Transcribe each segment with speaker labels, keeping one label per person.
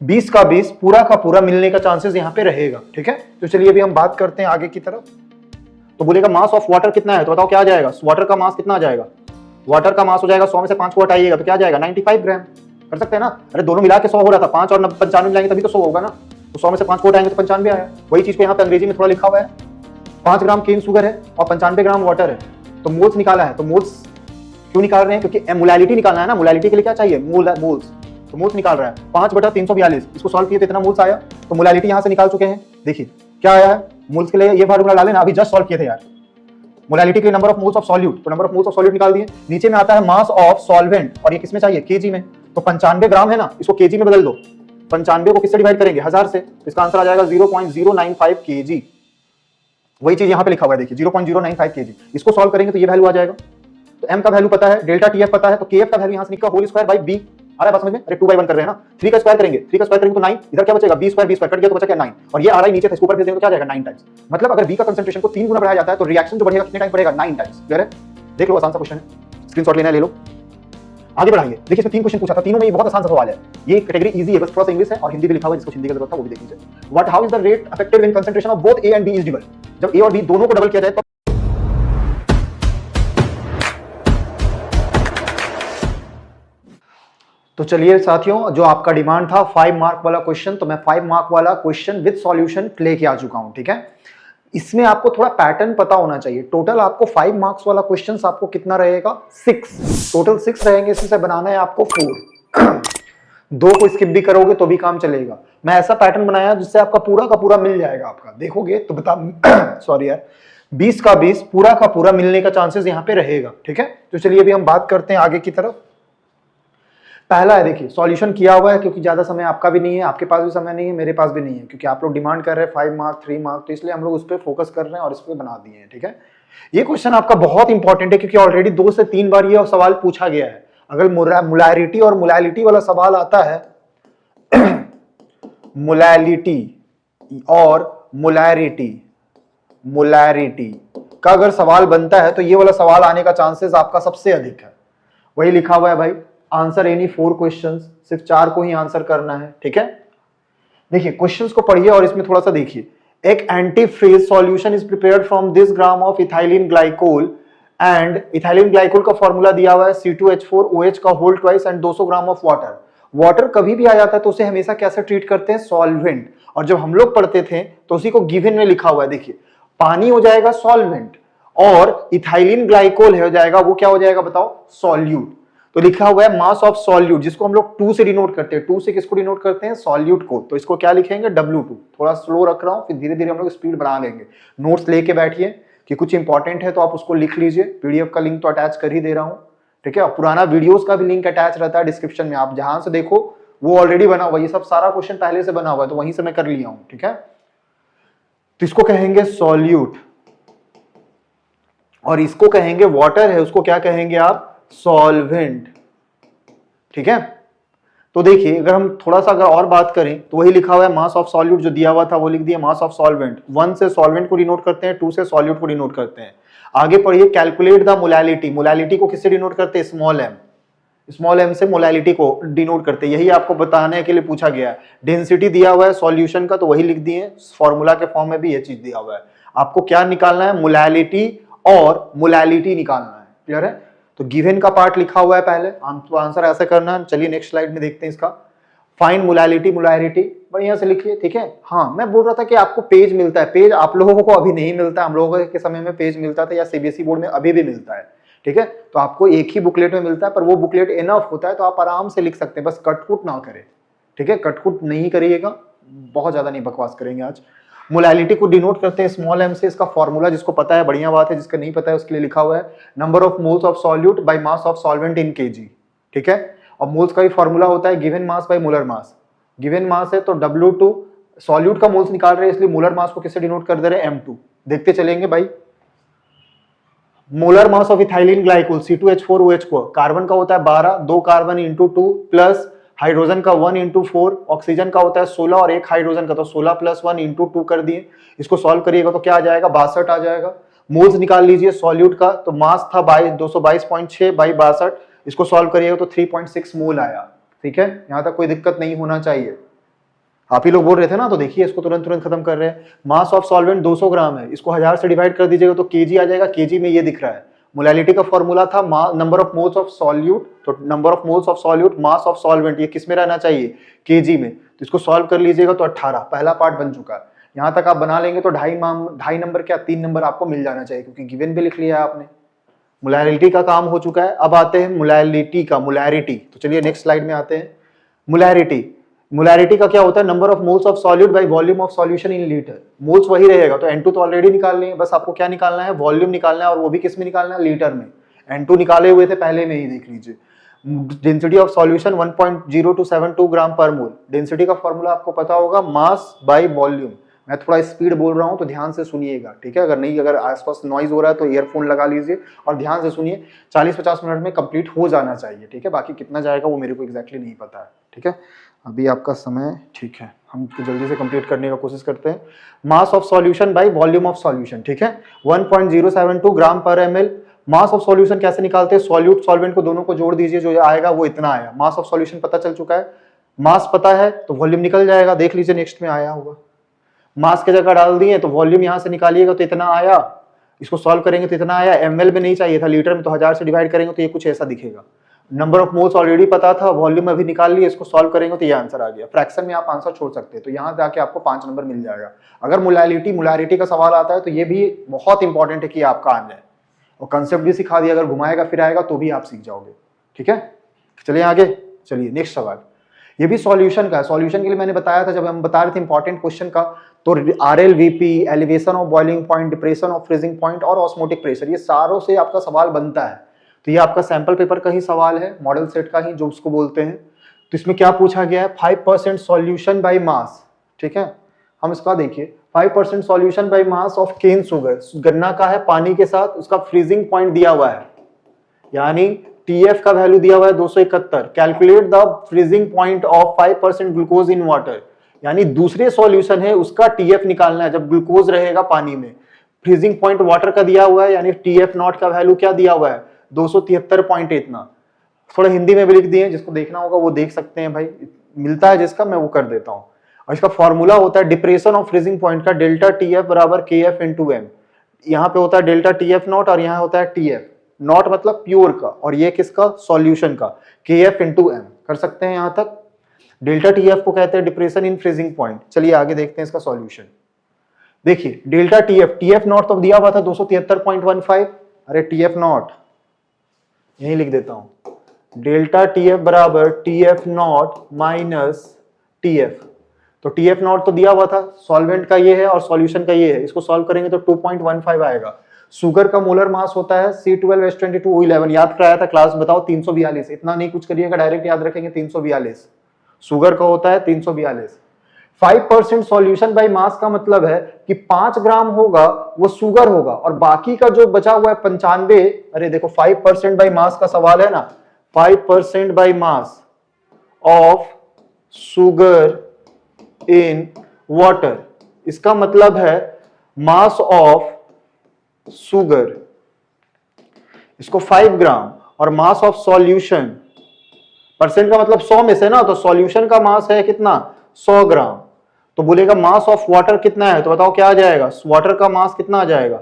Speaker 1: 20 का 20 पूरा का पूरा मिलने का चांसेस यहाँ पे रहेगा। ठीक है, तो चलिए अभी हम बात करते हैं आगे की तरफ। तो बोलेगा मास ऑफ वाटर कितना है, तो बताओ क्या आ जाएगा, वाटर का मास कितना आ जाएगा, वाटर का मास हो जाएगा 100 में से 5 को हटाइएगा तो क्या आ जाएगा 95 ग्राम। कर सकते हैं ना, अरे दोनों मिला के 100 हो रहा था, 5 और 95 मिलाएंगे तभी तो 100 होगा ना, तो 100 में से 5 को हटाएंगे तो 95 आया। वही चीज को यहाँ पे अंग्रेजी में थोड़ा लिखा हुआ है, 5 ग्राम केन शुगर है और 95 ग्राम वाटर है, तो मोल्स निकाला है। तो मोल्स क्यों निकाल रहे हैं, क्योंकि मोलैलिटी निकालना है ना, मोलैलिटी के लिए क्या चाहिए, मोल्स, तो मोल्स निकाल रहा है। 5/342 इसको सॉल्व किए तो इतना मोल्स आया, तो मोलैलिटी यहाँ से निकाल चुके हैं। देखिए क्या आया है, मोल्स के लिए ये फार्मूला डाले ना, अभी जस्ट सॉल्व किए थे यार, मोलैलिटी के लिए number of moles of solute, तो number of moles of solute निकाल दिए। नीचे में आता है मास ऑफ सॉल्वेंट, और ये किसमें चाहिए, केजी में, तो 95 ग्राम है ना, इसको केजी में बदल दो। 95 को किससे डिवाइड करेंगे, 1000 से, तो इसका आंसर आ जाएगा 0.095 केजी। वही चीज यहाँ पे लिखा हुआ है, देखिए 0.095 केजी। इसको सॉल्व करेंगे तो ये वैल्यू आ जाएगा। तो m का वैल्यू पता है, डेल्टा टीएफ पता है, तो kf का वैल्यू यहाँ से निकला होल स्क्वायर बाई b। आ रहा है बात समझ में, अरे 2/1 कर रहे हैं ना, 3 का स्क्वायर करेंगे, 3 का स्क्वायर करेंगे तो 9, इधर क्या बचेगा b स्क्वायर कट गया तो बचा क्या 9, और ये आ रहा है नीचे था, इसके ऊपर फिर देंगे तो क्या जाएगा 9 टाइम्स। मतलब अगर b का कंसंट्रेशन को 3 गुना बढ़ाया जाता है तो रिएक्शन जो बढ़ेगा कितने टाइम बढ़ेगा, 9 टाइम्स। क्लियर है, देख लो आसान सा क्वेश्चन है, स्क्रीनशॉट लेना है ले लो, आगे बढ़ाइए। देखिए इसमें 3 क्वेश्चन पूछा था, तीनों में ये बहुत आसान सा सवाल है, ये कैटेगरी इजी है, बस थोड़ा सा इंग्लिश है और हिंदी भी लिखा हुआ है, जिसको हिंदी की जरूरत है वो भी देख लीजिए। What how is the rate affected when concentration of both a and b is double, जब a और b दोनों को डबल किया जाए तो चलिए साथियों, जो आपका डिमांड था 5 मार्क वाला क्वेश्चन, तो मैं 5 मार्क वाला क्वेश्चन विद सॉल्यूशन लेके आ चुका हूं। ठीक है, इसमें आपको थोड़ा पैटर्न पता होना चाहिए। टोटल आपको 5 मार्क्स वाला क्वेश्चन आपको कितना रहेगा, 6 टोटल 6 रहेंगे, इसमें से बनाना है आपको 4 2 को स्किप भी करोगे तो भी काम चलेगा। मैं ऐसा पैटर्न बनाया जिससे आपका पूरा का पूरा मिल जाएगा, आपका देखोगे तो बता सॉरी यार, 20 का 20 पूरा का पूरा मिलने का चांसेस यहाँ पे रहेगा। ठीक है, तो चलिए अभी हम बात करते हैं आगे की तरफ। पहला है, देखिए सॉल्यूशन किया हुआ है, क्योंकि ज्यादा समय आपका भी नहीं है, आपके पास भी समय नहीं है, मेरे पास भी नहीं है, क्योंकि आप लोग डिमांड कर रहे हैं 5 मार्क 3 मार्क, तो इसलिए हम लोग उस पर फोकस कर रहे हैं और इस पर बना दिए हैं। ठीक है, ये क्वेश्चन आपका बहुत इंपॉर्टेंट है, क्योंकि ऑलरेडी 2 से 3 बार ये सवाल पूछा गया है। अगर मोलैलिटी और मोलैलिटी वाला सवाल आता है मोलैलिटी और मोलैरिटी का अगर सवाल बनता है तो ये वाला सवाल आने का चांसेस आपका सबसे अधिक है। वही लिखा हुआ है भाई, आंसर एनी 4 क्वेश्चंस, सिर्फ 4 को ही आंसर करना है। ठीक है, देखिए क्वेश्चंस को पढ़िए और इसमें थोड़ा सा देखिए। एक antifreeze solution is prepared from this gram of ethylene glycol, and ethylene glycol का फॉर्मूला दिया हुआ है C2H4OH का whole twice and 200 gram of water. Water कभी भी आ जाता है तो उसे हमेशा कैसे ट्रीट करते हैं, सॉल्वेंट, और जब हम लोग पढ़ते थे तो उसी को गिवन में लिखा हुआ है। देखिए पानी हो जाएगा सॉल्वेंट और इथाइलिन ग्लाइकोल हो जाएगा, वो क्या हो जाएगा बताओ, सॉल्यूट। तो लिखा हुआ है मास ऑफ सॉल्यूट, जिसको हम लोग 2 से डिनोट करते हैं। 2 से किसको डिनोट करते हैं, सॉल्यूट को, तो इसको क्या लिखेंगे W2। थोड़ा स्लो रख रहा हूं, फिर धीरे धीरे हम लोग स्पीड बढ़ा लेंगे। नोट्स लेके बैठिए कि कुछ इंपॉर्टेंट है तो आप उसको लिख लीजिए, पीडीएफ का लिंक तो अटैच कर ही दे रहा हूं। ठीक है, पुराना वीडियोस का भी लिंक अटैच रहता है डिस्क्रिप्शन में, आप जहां से देखो वो ऑलरेडी बना हुआ, ये सब सारा क्वेश्चन पहले से बना हुआ है, तो वहीं से मैं कर लिया हूं। ठीक है, तो इसको कहेंगे सॉल्यूट और इसको कहेंगे वाटर है, उसको क्या कहेंगे आप, सॉल्वेंट। ठीक है, तो देखिए अगर हम थोड़ा सा अगर और बात करें तो वही लिखा हुआ है मास ऑफ सॉल्यूट, जो दिया हुआ था वो लिख दिया मास ऑफ सॉल्वेंट। 1 से सॉल्वेंट को डिनोट करते हैं, 2 से सॉल्यूट को डिनोट करते हैं। आगे पढ़िए, कैलकुलेट द मोलैलिटी, मोलैलिटी को किससे डिनोट करते हैं, स्मॉल m से मोलैलिटी को डिनोट करते हैं। यही आपको बताने के लिए पूछा गया है। डेंसिटी दिया हुआ है सॉल्यूशन का, तो वही लिख दिए, फॉर्मूला के फॉर्म में भी ये चीज दिया हुआ है। आपको क्या निकालना है, मोलैलिटी और मोलैलिटी निकालना है। क्लियर है, तो गिवन का पार्ट लिखा हुआ है पहले, तो आंसर ऐसे करना है। चलिए नेक्स्ट स्लाइड में देखते हैं इसका। फाइंड मोलैलिटी मोलैरिटी, बढ़िया से लिखिए। ठीक है, हाँ मैं बोल रहा था कि आपको पेज मिलता है, पेज आप लोगों को अभी नहीं मिलता, हम लोगों के समय में पेज मिलता था, या सीबीएसई बोर्ड में अभी भी मिलता है। ठीक है, तो आपको एक ही बुकलेट में मिलता है, पर वो बुकलेट इनफ होता है, तो आप आराम से लिख सकते हैं, बस कटकुट ना करें। ठीक है, कटकुट नहीं करिएगा, बहुत ज्यादा नहीं बकवास करेंगे आज। मोलैलिटी को डिनोट करते हैं स्मॉल m से, इसका फॉर्मूला जिसको पता है बढ़िया बात है, जिसका नहीं पता है उसके लिए लिखा हुआ है number of moles of solute bye mass of solvent in KG. ठीक है, और मोल्स का भी फॉर्मूला होता है given mass by molar mass. Given mass है तो W2, सॉल्यूट का मोल्स निकाल रहे हैं इसलिए मोलर मास को किससे डिनोट कर दे रहे हैं, M2। देखते चलेंगे भाई। Molar mass of ethylene glycol C2H4OH को, कार्बन का होता है 12, 2 कार्बन इंटू 2 प्लस हाइड्रोजन का 1 इंटू 4, ऑक्सीजन का होता है 16 और 1 हाइड्रोजन का, तो 16 प्लस 1 इंटू 2 कर दिए। इसको सॉल्व करिएगा तो क्या आ जाएगा, 62 आ जाएगा। मोल्स निकाल लीजिए सॉल्यूट का, तो मास था 222.6 बाई 62, इसको सॉल्व करिएगा तो 3.6 मोल आया। ठीक है, यहां तक कोई दिक्कत नहीं होना चाहिए। आप ही लोग बोल रहे थे ना, तो देखिए इसको तुरंत तुरंत खत्म कर रहे हैं। मास ऑफ सॉल्वेंट 200 ग्राम है, इसको 1000 से डिवाइड कर दीजिएगा तो केजी आ जाएगा। केजी में ये दिख रहा है, मोलैलिटी का फॉर्मूला था number of moles of solute, तो number of moles of solute mass of solvent ये किस में रहना चाहिए, केजी में। तो इसको सॉल्व कर लीजिएगा तो 18 पहला पार्ट बन चुका है। यहां तक आप बना लेंगे तो 2.5 नंबर क्या 3 नंबर आपको मिल जाना चाहिए, क्योंकि गिवन भी लिख लिया है आपने। मोलैरिटी का काम हो चुका है। अब आते हैं मोलैलिटी का, मोलैरिटी। तो चलिए नेक्स्ट स्लाइड में आते हैं। मोलैरिटी, मोलैरिटी का क्या होता है, number of moles of solute by volume of solution in litre. Moles वही रहेगा, तो N2 तो ऑलरेडी निकाल लिए, बस आपको क्या निकालना है, वॉल्यूम निकालना है, और वो भी किस में निकालना है, लीटर में। N2 निकाले हुए थे पहले में ही, देख लीजिए। डेंसिटी ऑफ सॉल्यूशन 1.0272 ग्राम पर मोल। डेंसिटी का फॉर्मूला आपको पता होगा, मास बाय वॉल्यूम। मैं थोड़ा स्पीड बोल रहा हूं तो ध्यान से सुनिएगा, ठीक है। अगर आसपास नॉइज हो रहा है तो ईयरफोन लगा लीजिए और ध्यान से सुनिए। 40-50 मिनट में कंप्लीट हो जाना चाहिए, ठीक है। बाकी कितना जाएगा वो मेरे को एग्जैक्टली नहीं पता है, ठीक है। अभी आपका समय ठीक है, हम जल्दी से कंप्लीट करने का कोशिश करते हैं। Mass of solution by volume of solution, ठीक है। 1.072 ग्राम पर ml। मास ऑफ सॉल्यूशन कैसे निकालते हैं, सॉल्यूट सॉल्वेंट को दोनों को जोड़ दीजिए, जो आएगा वो इतना आया। मास ऑफ सॉल्यूशन पता चल चुका है, मास पता है तो वॉल्यूम निकल जाएगा। देख लीजिए नेक्स्ट में आया होगा, मास की जगह डाल दिए तो वॉल्यूम यहां से निकालिएगा तो इतना आया। इसको सॉल्व करेंगे तो इतना आया। ml में नहीं चाहिए था, लीटर में, तो 1000 से डिवाइड करेंगे तो ये कुछ ऐसा दिखेगा। नंबर ऑफ मोल्स ऑलरेडी पता था, वॉल्यूम अभी निकाल लिए, इसको सॉल्व करेंगे तो ये आंसर आ गया। फ्रैक्शन में आप आंसर छोड़ सकते हैं, तो यहां जाके आपको 5 नंबर मिल जाएगा। अगर मोलैरिटी का सवाल आता है तो ये भी बहुत इंपॉर्टेंट है कि आपका आ जाए, और कंसेप्ट भी सिखा दिया, अगर घुमाएगा फिराएगा तो भी आप सीख जाओगे, ठीक है। चलिए आगे, चलिए नेक्स्ट सवाल। ये भी सॉल्यूशन का है। सॉल्यूशन के लिए मैंने बताया था, जब हम बता रहे थे इंपॉर्टेंट क्वेश्चन का, तो RLVP, elevation of boiling point, depression of freezing point और ऑस्मोटिक प्रेशर, ये सारों से आपका सवाल बनता है। तो ये आपका सैंपल पेपर का ही सवाल है, मॉडल सेट का ही जो उसको बोलते हैं। तो इसमें क्या पूछा गया है, 5% सॉल्यूशन बाय मास, ठीक है। हम इसका देखिए, 5% solution by mass of cane sugar, गन्ना का है पानी के साथ, उसका फ्रीजिंग पॉइंट दिया हुआ है, यानी TF का वैल्यू दिया हुआ है 271। Calculate the freezing point of 5% glucose in water, यानी दूसरे सॉल्यूशन है उसका TF निकालना है जब ग्लूकोज रहेगा पानी में। फ्रीजिंग पॉइंट वाटर का दिया हुआ है, यानी TF नॉट का वैल्यू क्या दिया हुआ है, 273 पॉइंट इतना। थोड़ा हिंदी में भी लिख दिए, जिसको देखना होगा वो देख सकते हैं भाई, मिलता है जिसका मैं वो कर देता हूं। और इसका फॉर्मूला होता है डिप्रेशन ऑफ फ्रीजिंग पॉइंट का, डेल्टा TF बराबर KF इंटू M। यहाँ पे होता है डेल्टा TF नॉट और यहाँ होता है TF नॉट, मतलब प्योर का, और ये किसका, सॉल्यूशन का, KF इंटू M। कर सकते हैं यहां तक। डेल्टा TF को कहते हैं डिप्रेशन इन फ्रीजिंग पॉइंट। चलिए आगे देखते हैं इसका सॉल्यूशन। देखिए डेल्टा TF नॉट तो दिया हुआ था 273.15, अरे TF नॉट यही लिख देता हूं, डेल्टा TF बराबर TF नॉट माइनस TF। तो TF नॉट तो दिया हुआ था, सॉल्वेंट का ये है और सॉल्यूशन का ये है, इसको सॉल्व करेंगे तो 2.15 आएगा। शुगर का मोलर मास होता है C12H22O11, याद कराया था क्लास, बताओ 342। इतना नहीं कुछ करिएगा, डायरेक्ट याद रखेंगे 342 शुगर का होता है, 342। 5% सॉल्यूशन बाय मास का मतलब है कि 5 ग्राम होगा वो शुगर होगा, और बाकी का जो बचा हुआ है 95, अरे देखो 5% बाय मास का सवाल है ना, 5% bye mass of sugar in water, इसका मतलब है मास ऑफ शुगर, इसको 5 ग्राम, और मास ऑफ सॉल्यूशन, परसेंट का मतलब 100 में से ना, तो सॉल्यूशन का मास है कितना, 100 ग्राम। तो बोलेगा मास ऑफ वाटर कितना है, तो बताओ क्या आ जाएगा, वाटर का मास कितना आ जाएगा,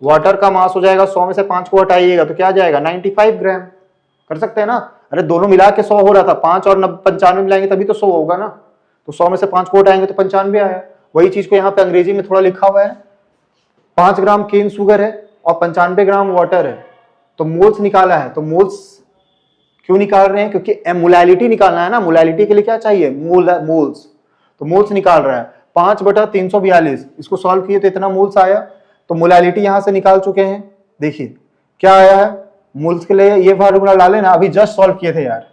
Speaker 1: वाटर का मास हो जाएगा 100 में से 5 को हटाइएगा तो क्या आ जाएगा, 95 ग्राम। कर सकते हैं ना, अरे दोनों मिला के 100 हो रहा था, 5 और 95 मिलाएंगे तभी तो 100 होगा ना, तो 100 में से 5 को हटाएंगे तो 95 आया। वही चीज को यहाँ पे अंग्रेजी में थोड़ा लिखा हुआ है, 5 ग्राम केन शुगर है और 95 ग्राम वाटर है, तो मोल्स निकाला है। तो मोल्स क्यों निकाल रहे हैं, क्योंकि मोलैलिटी निकालना है ना, मोलैलिटी के लिए क्या चाहिए, मोल्स, तो मोल्स निकाल रहा है। 5/342, इसको सॉल्व किए तो इतना मोल्स आया, तो मोलैलिटी यहां से निकाल चुके हैं। देखिए क्या आया है, मोल्स के लिए ये फार्मूला डाले ना, अभी जस्ट सॉल्व किए थे यार।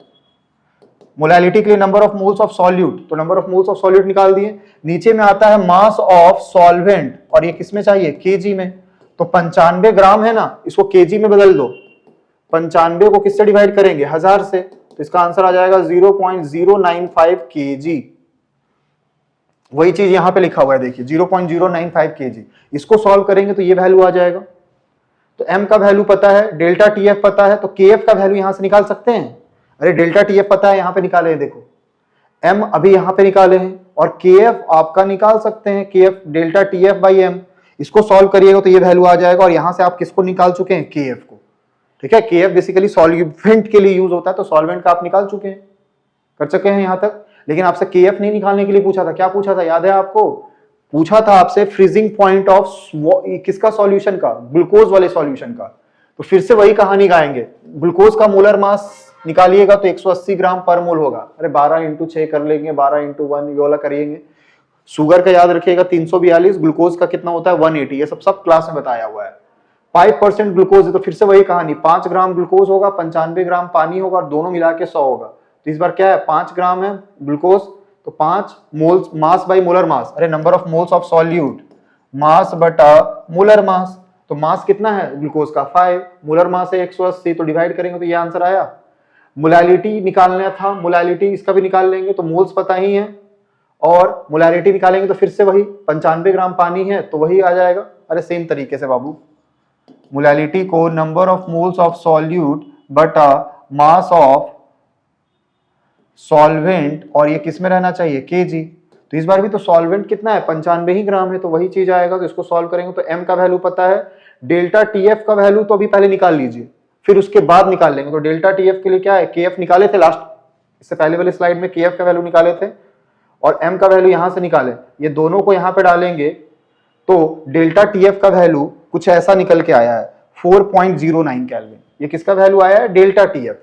Speaker 1: मोलैलिटी के लिए number of moles of solute, तो number of moles of solute निकाल दिए। नीचे में आता है मास ऑफ सॉल्वेंट, और ये किसमें चाहिए, केजी में, तो 95 ग्राम है ना, इसको केजी में बदल दो। 95 को किससे डिवाइड करेंगे, 1000 से, तो इसका आंसर आ जाएगा 0.095 केजी। वही चीज यहां पे लिखा हुआ है, देखिए 0.095 केजी। इसको सॉल्व करेंगे तो ये वैल्यू आ जाएगा। तो m का वैल्यू पता है, डेल्टा TF पता है, तो KF का वैल्यू यहां से निकाल सकते हैं। अरे डेल्टा TF पता है, यहां पे निकाले हैं, देखो m अभी यहां पे निकाले हैं और KF आपका निकाल सकते हैं, KF delta TF by M। इसको सॉल्व करिएगा तो ये वैल्यू आ जाएगा, और यहां से आप किसको निकाल चुके हैं, KF को। ठीक है, KF बेसिकली सॉल्वेंट के लिए यूज होता है, तो सॉल्वेंट का आप निकाल चुके हैं, कर चुके हैं यहां तक। लेकिन आपसे KF नहीं निकालने के लिए पूछा था, क्या पूछा था याद है आपको? पूछा था आपसे फ्रीजिंग पॉइंट ऑफ किसका सॉल्यूशन का, ग्लूकोज वाले सॉल्यूशन का। तो फिर से वही कहानी गाएंगे, ग्लूकोज का मोलर मास निकालिएगा तो 180 ग्राम पर मोल होगा। अरे 12 इंटू 6 कर लेंगे, 12 इंटू 1 ये वाला करिएंगे। शुगर का याद रखिएगा 342, ग्लूकोज का कितना होता है 180, ये सब क्लास में बताया हुआ है। 5% ग्लूकोज है तो फिर से वही कहानी, 5 ग्राम ग्लूकोज होगा, 95 ग्राम पानी होगा, और दोनों मिला के 100 होगा। तो इस बार क्या है, 5 ग्राम है ग्लूकोज, तो 5 moles mass by molar mass, अरे number of moles of solute, mass बटा मोलर मास। तो मास कितना है ग्लूकोज का 5, मोलर मास है 180, तो डिवाइड करेंगे तो ये आंसर आया। मोलैलिटी निकालना था, मोलैलिटी इसका भी निकाल लेंगे, तो मोल्स पता ही है, और मोलैलिटी निकालेंगे तो फिर से वही 95 ग्राम पानी है तो वही आ जाएगा। अरे सेम तरीके से बाबू, मोलैलिटी को number of moles of solute बटा मास ऑफ सॉल्वेंट, और ये किस में रहना चाहिए, kg। तो इस बार भी तो सॉल्वेंट कितना है 95 ही ग्राम है, तो वही चीज आएगा। तो इसको सॉल्व करेंगे तो m का वैल्यू पता है, डेल्टा TF का वैल्यू तो अभी पहले निकाल लीजिए, फिर उसके बाद निकाल लेंगे। तो डेल्टा TF के लिए क्या है, KF निकाले थे लास्ट, इससे पहले वाले स्लाइड में KF का वैल्यू निकाले थे, और m का वैल्यू यहां से निकाले, ये दोनों को यहां पे डालेंगे तो डेल्टा TF का वैल्यू कुछ ऐसा निकल के आया है 4.09 केल्विन। ये किसका वैल्यू आया है, डेल्टा TF।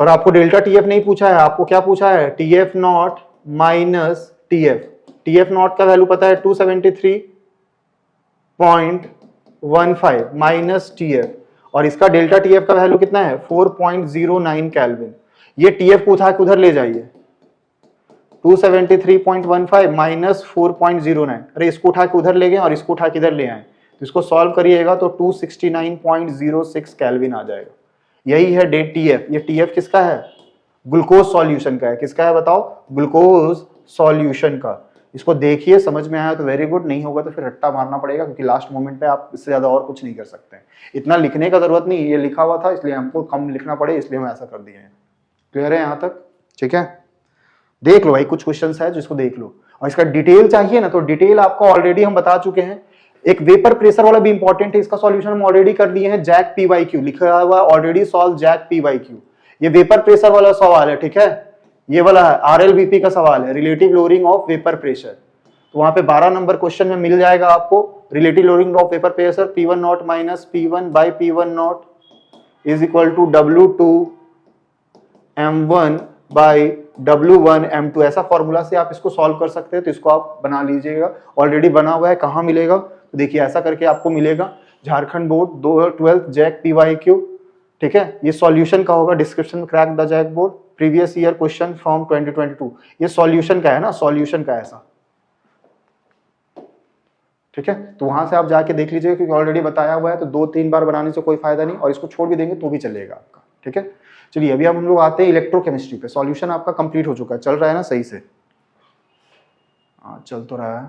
Speaker 1: और आपको डेल्टा TF नहीं पूछा है, आपको क्या पूछा है, TF not minus TF। TF not का वैल्यू पता है 273.15 माइनस TF, और इसका डेल्टा TF का वैल्यू कितना है 4.09 केल्विन। ये TF को उठा के उधर ले जाइए, 273.15 माइनस 4.09, अरे इसको उठा के उधर ले गए और इसको उठा के इधर ले आए, तो इसको सॉल्व करिएगा तो 269.06 केल्विन आ जाएगा। यही है डेट TF। ये TF किसका है, ग्लूकोज सॉल्यूशन का है। किसका है बताओ, ग्लूकोज सॉल्यूशन का। इसको देखिए, समझ में आया तो वेरी गुड, नहीं होगा तो फिर रट्टा मारना पड़ेगा, क्योंकि लास्ट मोमेंट पे आप इससे ज्यादा और कुछ नहीं कर सकते हैं। इतना लिखने का जरूरत नहीं, ये लिखा हुआ था इसलिए हमको कम लिखना पड़े, इसलिए हम ऐसा कर दिए हैं। क्लियर है यहाँ तक, ठीक है। देख लो भाई, कुछ क्वेश्चन है जिसको देख लो, और इसका डिटेल चाहिए ना तो डिटेल आपको ऑलरेडी हम बता चुके हैं। एक वेपर प्रेशर वाला भी इंपॉर्टेंट है, इसका सॉल्यूशन हम ऑलरेडी कर दिए हैं, जैक PYQ लिखा हुआ है ऑलरेडी, सॉल्व जैक PYQ। ये वेपर प्रेशर वाला सवाल है, ठीक है, ये वाला है RLBP का सवाल है, relative lowering of vapour pressure. तो वहां पे 12 नंबर क्वेश्चन में मिल जाएगा आपको, relative lowering of vapour pressure P1 nought minus P1 by P1 nought is equal to W2 M1 बाई W1 M2। ऐसा फॉर्मूला से आप इसको सॉल्व कर सकते हैं, तो इसको आप बना लीजिएगा, ऑलरेडी बना हुआ है। कहाँ मिलेगा, तो देखिए ऐसा करके आपको मिलेगा, Jharkhand board 12th Jack PYQ, ठीक है। ये सॉल्यूशन का होगा, डिस्क्रिप्शन में crack the JAC board previous year question from 2022। ये सॉल्यूशन का है ना, सॉल्यूशन का ऐसा, ठीक है। तो वहां से आप जाके देख लीजिए, क्योंकि ऑलरेडी बताया हुआ है, तो 2-3 बार बनाने से कोई फायदा नहीं, और इसको छोड़ भी देंगे तो भी चलेगा आपका, ठीक है। चलिए अभी हम लोग आते हैं इलेक्ट्रोकेमिस्ट्री पे। सॉल्यूशन आपका कंप्लीट हो चुका है, चल रहा है ना सही से, हाँ चल तो रहा है,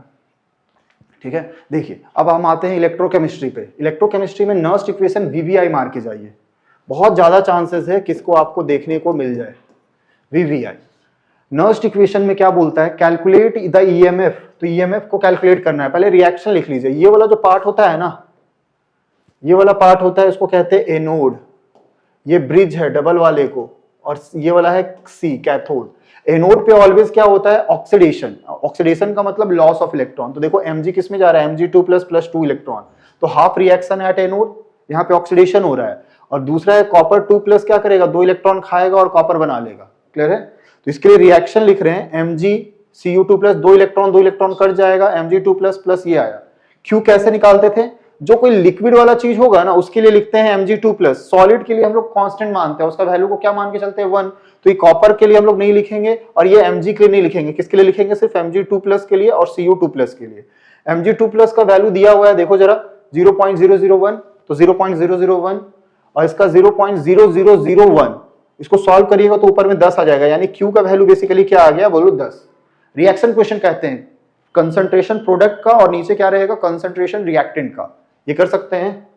Speaker 1: ठीक है। देखिए अब हम आते हैं इलेक्ट्रोकेमिस्ट्री पे। इलेक्ट्रोकेमिस्ट्री में नर्स्ट इक्वेशन VVI मार के जाइए, बहुत ज्यादा चांसेस है किसको आपको देखने को मिल जाए, VVI। नर्स्ट इक्वेशन में क्या बोलता है, कैलकुलेट द EMF। तो EMF को कैलकुलेट करना है, पहले रिएक्शन लिख लीजिए। ये वाला जो पार्ट होता है ना, ये वाला पार्ट होता है, इसको कहते हैं एनोड, ये ब्रिज है डबल वाले को, और ये वाला है C कैथोड। एनोड पे ऑलवेज क्या होता है, ऑक्सीडेशन। ऑक्सीडेशन का मतलब लॉस ऑफ इलेक्ट्रॉन। तो देखो Mg किस में जा रहा है, Mg2 प्लस 2 इलेक्ट्रॉन, तो हाफ रिएक्शन एट एनोड, यहाँ पे ऑक्सीडेशन हो रहा है। और दूसरा है कॉपर 2 प्लस, क्या करेगा, 2 इलेक्ट्रॉन खाएगा और कॉपर बना लेगा। क्लियर है, तो इसके लिए रिएक्शन लिख रहे हैं MgCu2 प्लस, 2 इलेक्ट्रॉन कट जाएगा, Mg2 प्लस ये आया। Q कैसे निकालते थे, जो कोई लिक्विड वाला चीज होगा ना उसके लिए लिखते हैं Mg2 प्लस, सॉलिड के लिए हम लोग कांस्टेंट मानते हैं, उसका वैल्यू को क्या मान के चलते हैं 1। तो ये कॉपर के लिए हम लोग नहीं लिखेंगे, और ये Mg के लिए नहीं लिखेंगे, किसके लिए लिखेंगे, सिर्फ Mg2 प्लस के लिए और Cu2 प्लस के लिए। Mg2 प्लस का वैल्यू दिया हुआ है, देखो जरा 0.001, तो 0.001 और इसका 0.0001, इसको सॉल्व करिएगा तो ऊपर में 10 आ जाएगा, यानी Q का वैल्यू बेसिकली क्या आ गया, बोलो 10। रिएक्शन क्वेश्चन कहते हैं, कंसंट्रेशन प्रोडक्ट का और नीचे क्या रहेगा, कंसंट्रेशन रिएक्टेंट का, ये कर सकते हैं।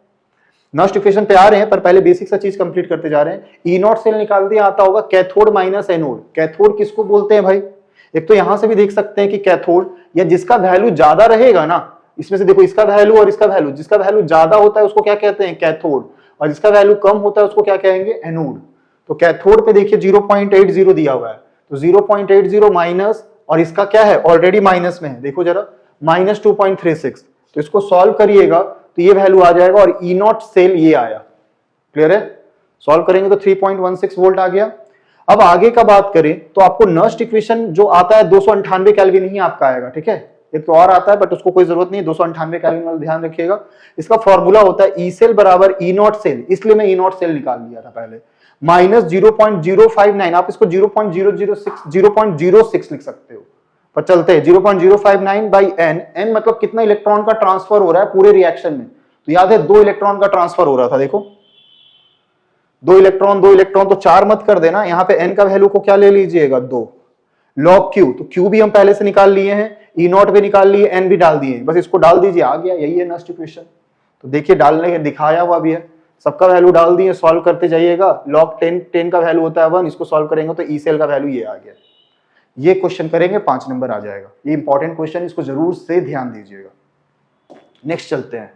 Speaker 1: नॉस्ट इक्वेशन पे आ रहे हैं, पर पहले बेसिक सा चीज कंप्लीट करते जा रहे हैं। ई नॉट सेल निकाल दिया, आता होगा कैथोड माइनस एनोड। कैथोड किसको बोलते हैं भाई? एक तो यहां से भी देख सकते हैं कि कैथोड या जिसका वैल्यू ज्यादा रहेगा ना, इसमें से देखो इसका वैल्यू और इसका वैल्यू, जिसका वैल्यू ज्यादा होता है उसको क्या कहते हैं? कैथोड। और जिसका वैल्यू कम होता है उसको क्या कहेंगे? एनोड। तो कैथोड पे देखिए 0.80 दिया हुआ है, तो 0.80 माइनस, और इसका क्या है? ऑलरेडी माइनस में है, देखो जरा, -2.36। तो इसको सॉल्व करिएगा तो ये वैल्यू आ जाएगा, और ई नॉट सेल ये आया। क्लियर है? सॉल्व करेंगे तो 3.16 वोल्ट आ गया। अब आगे का बात करें तो आपको नस्ट इक्वेशन जो आता है 298 केल्विन ही आपका आएगा, ठीक है। एक तो और आता है बट उसको कोई जरूरत नहीं है, 298 केल्विन वाला ध्यान रखिएगा। इसका फॉर्मूला होता है ई सेल बराबर ई नॉट सेल, इसलिए मैं ई नॉट सेल निकाल लिया था पहले, -0.059। आप इसको 0.006 लिख सकते हो, पर चलते हैं 0.059 बाई एन। एन मतलब कितना इलेक्ट्रॉन का ट्रांसफर हो रहा है पूरे रिएक्शन में। तो याद है 2 इलेक्ट्रॉन का ट्रांसफर हो रहा था, देखो 2 इलेक्ट्रॉन तो 4 मत कर देना। यहां पे एन का वैल्यू को क्या ले लीजिएगा? 2 लॉग क्यू। तो क्यू भी हम पहले से निकाल लिए हैं, ई नॉट भी निकाल लिए, एन भी डाल दिए, बस इसको डाल दीजिए, आ गया। यही है नस्ट इक्वेशन। तो देखिए डालने के दिखाया हुआ भी है, सबका वैल्यू डाल दिए, सॉल्व करते जाइएगा। लॉग 10 का वैल्यू होता है 1, इसको सॉल्व करेंगे तो ई सेल का वैल्यू ये आ गया। ये क्वेश्चन करेंगे 5 नंबर आ जाएगा। ये इंपॉर्टेंट क्वेश्चन, इसको जरूर से ध्यान दीजिएगा। नेक्स्ट चलते हैं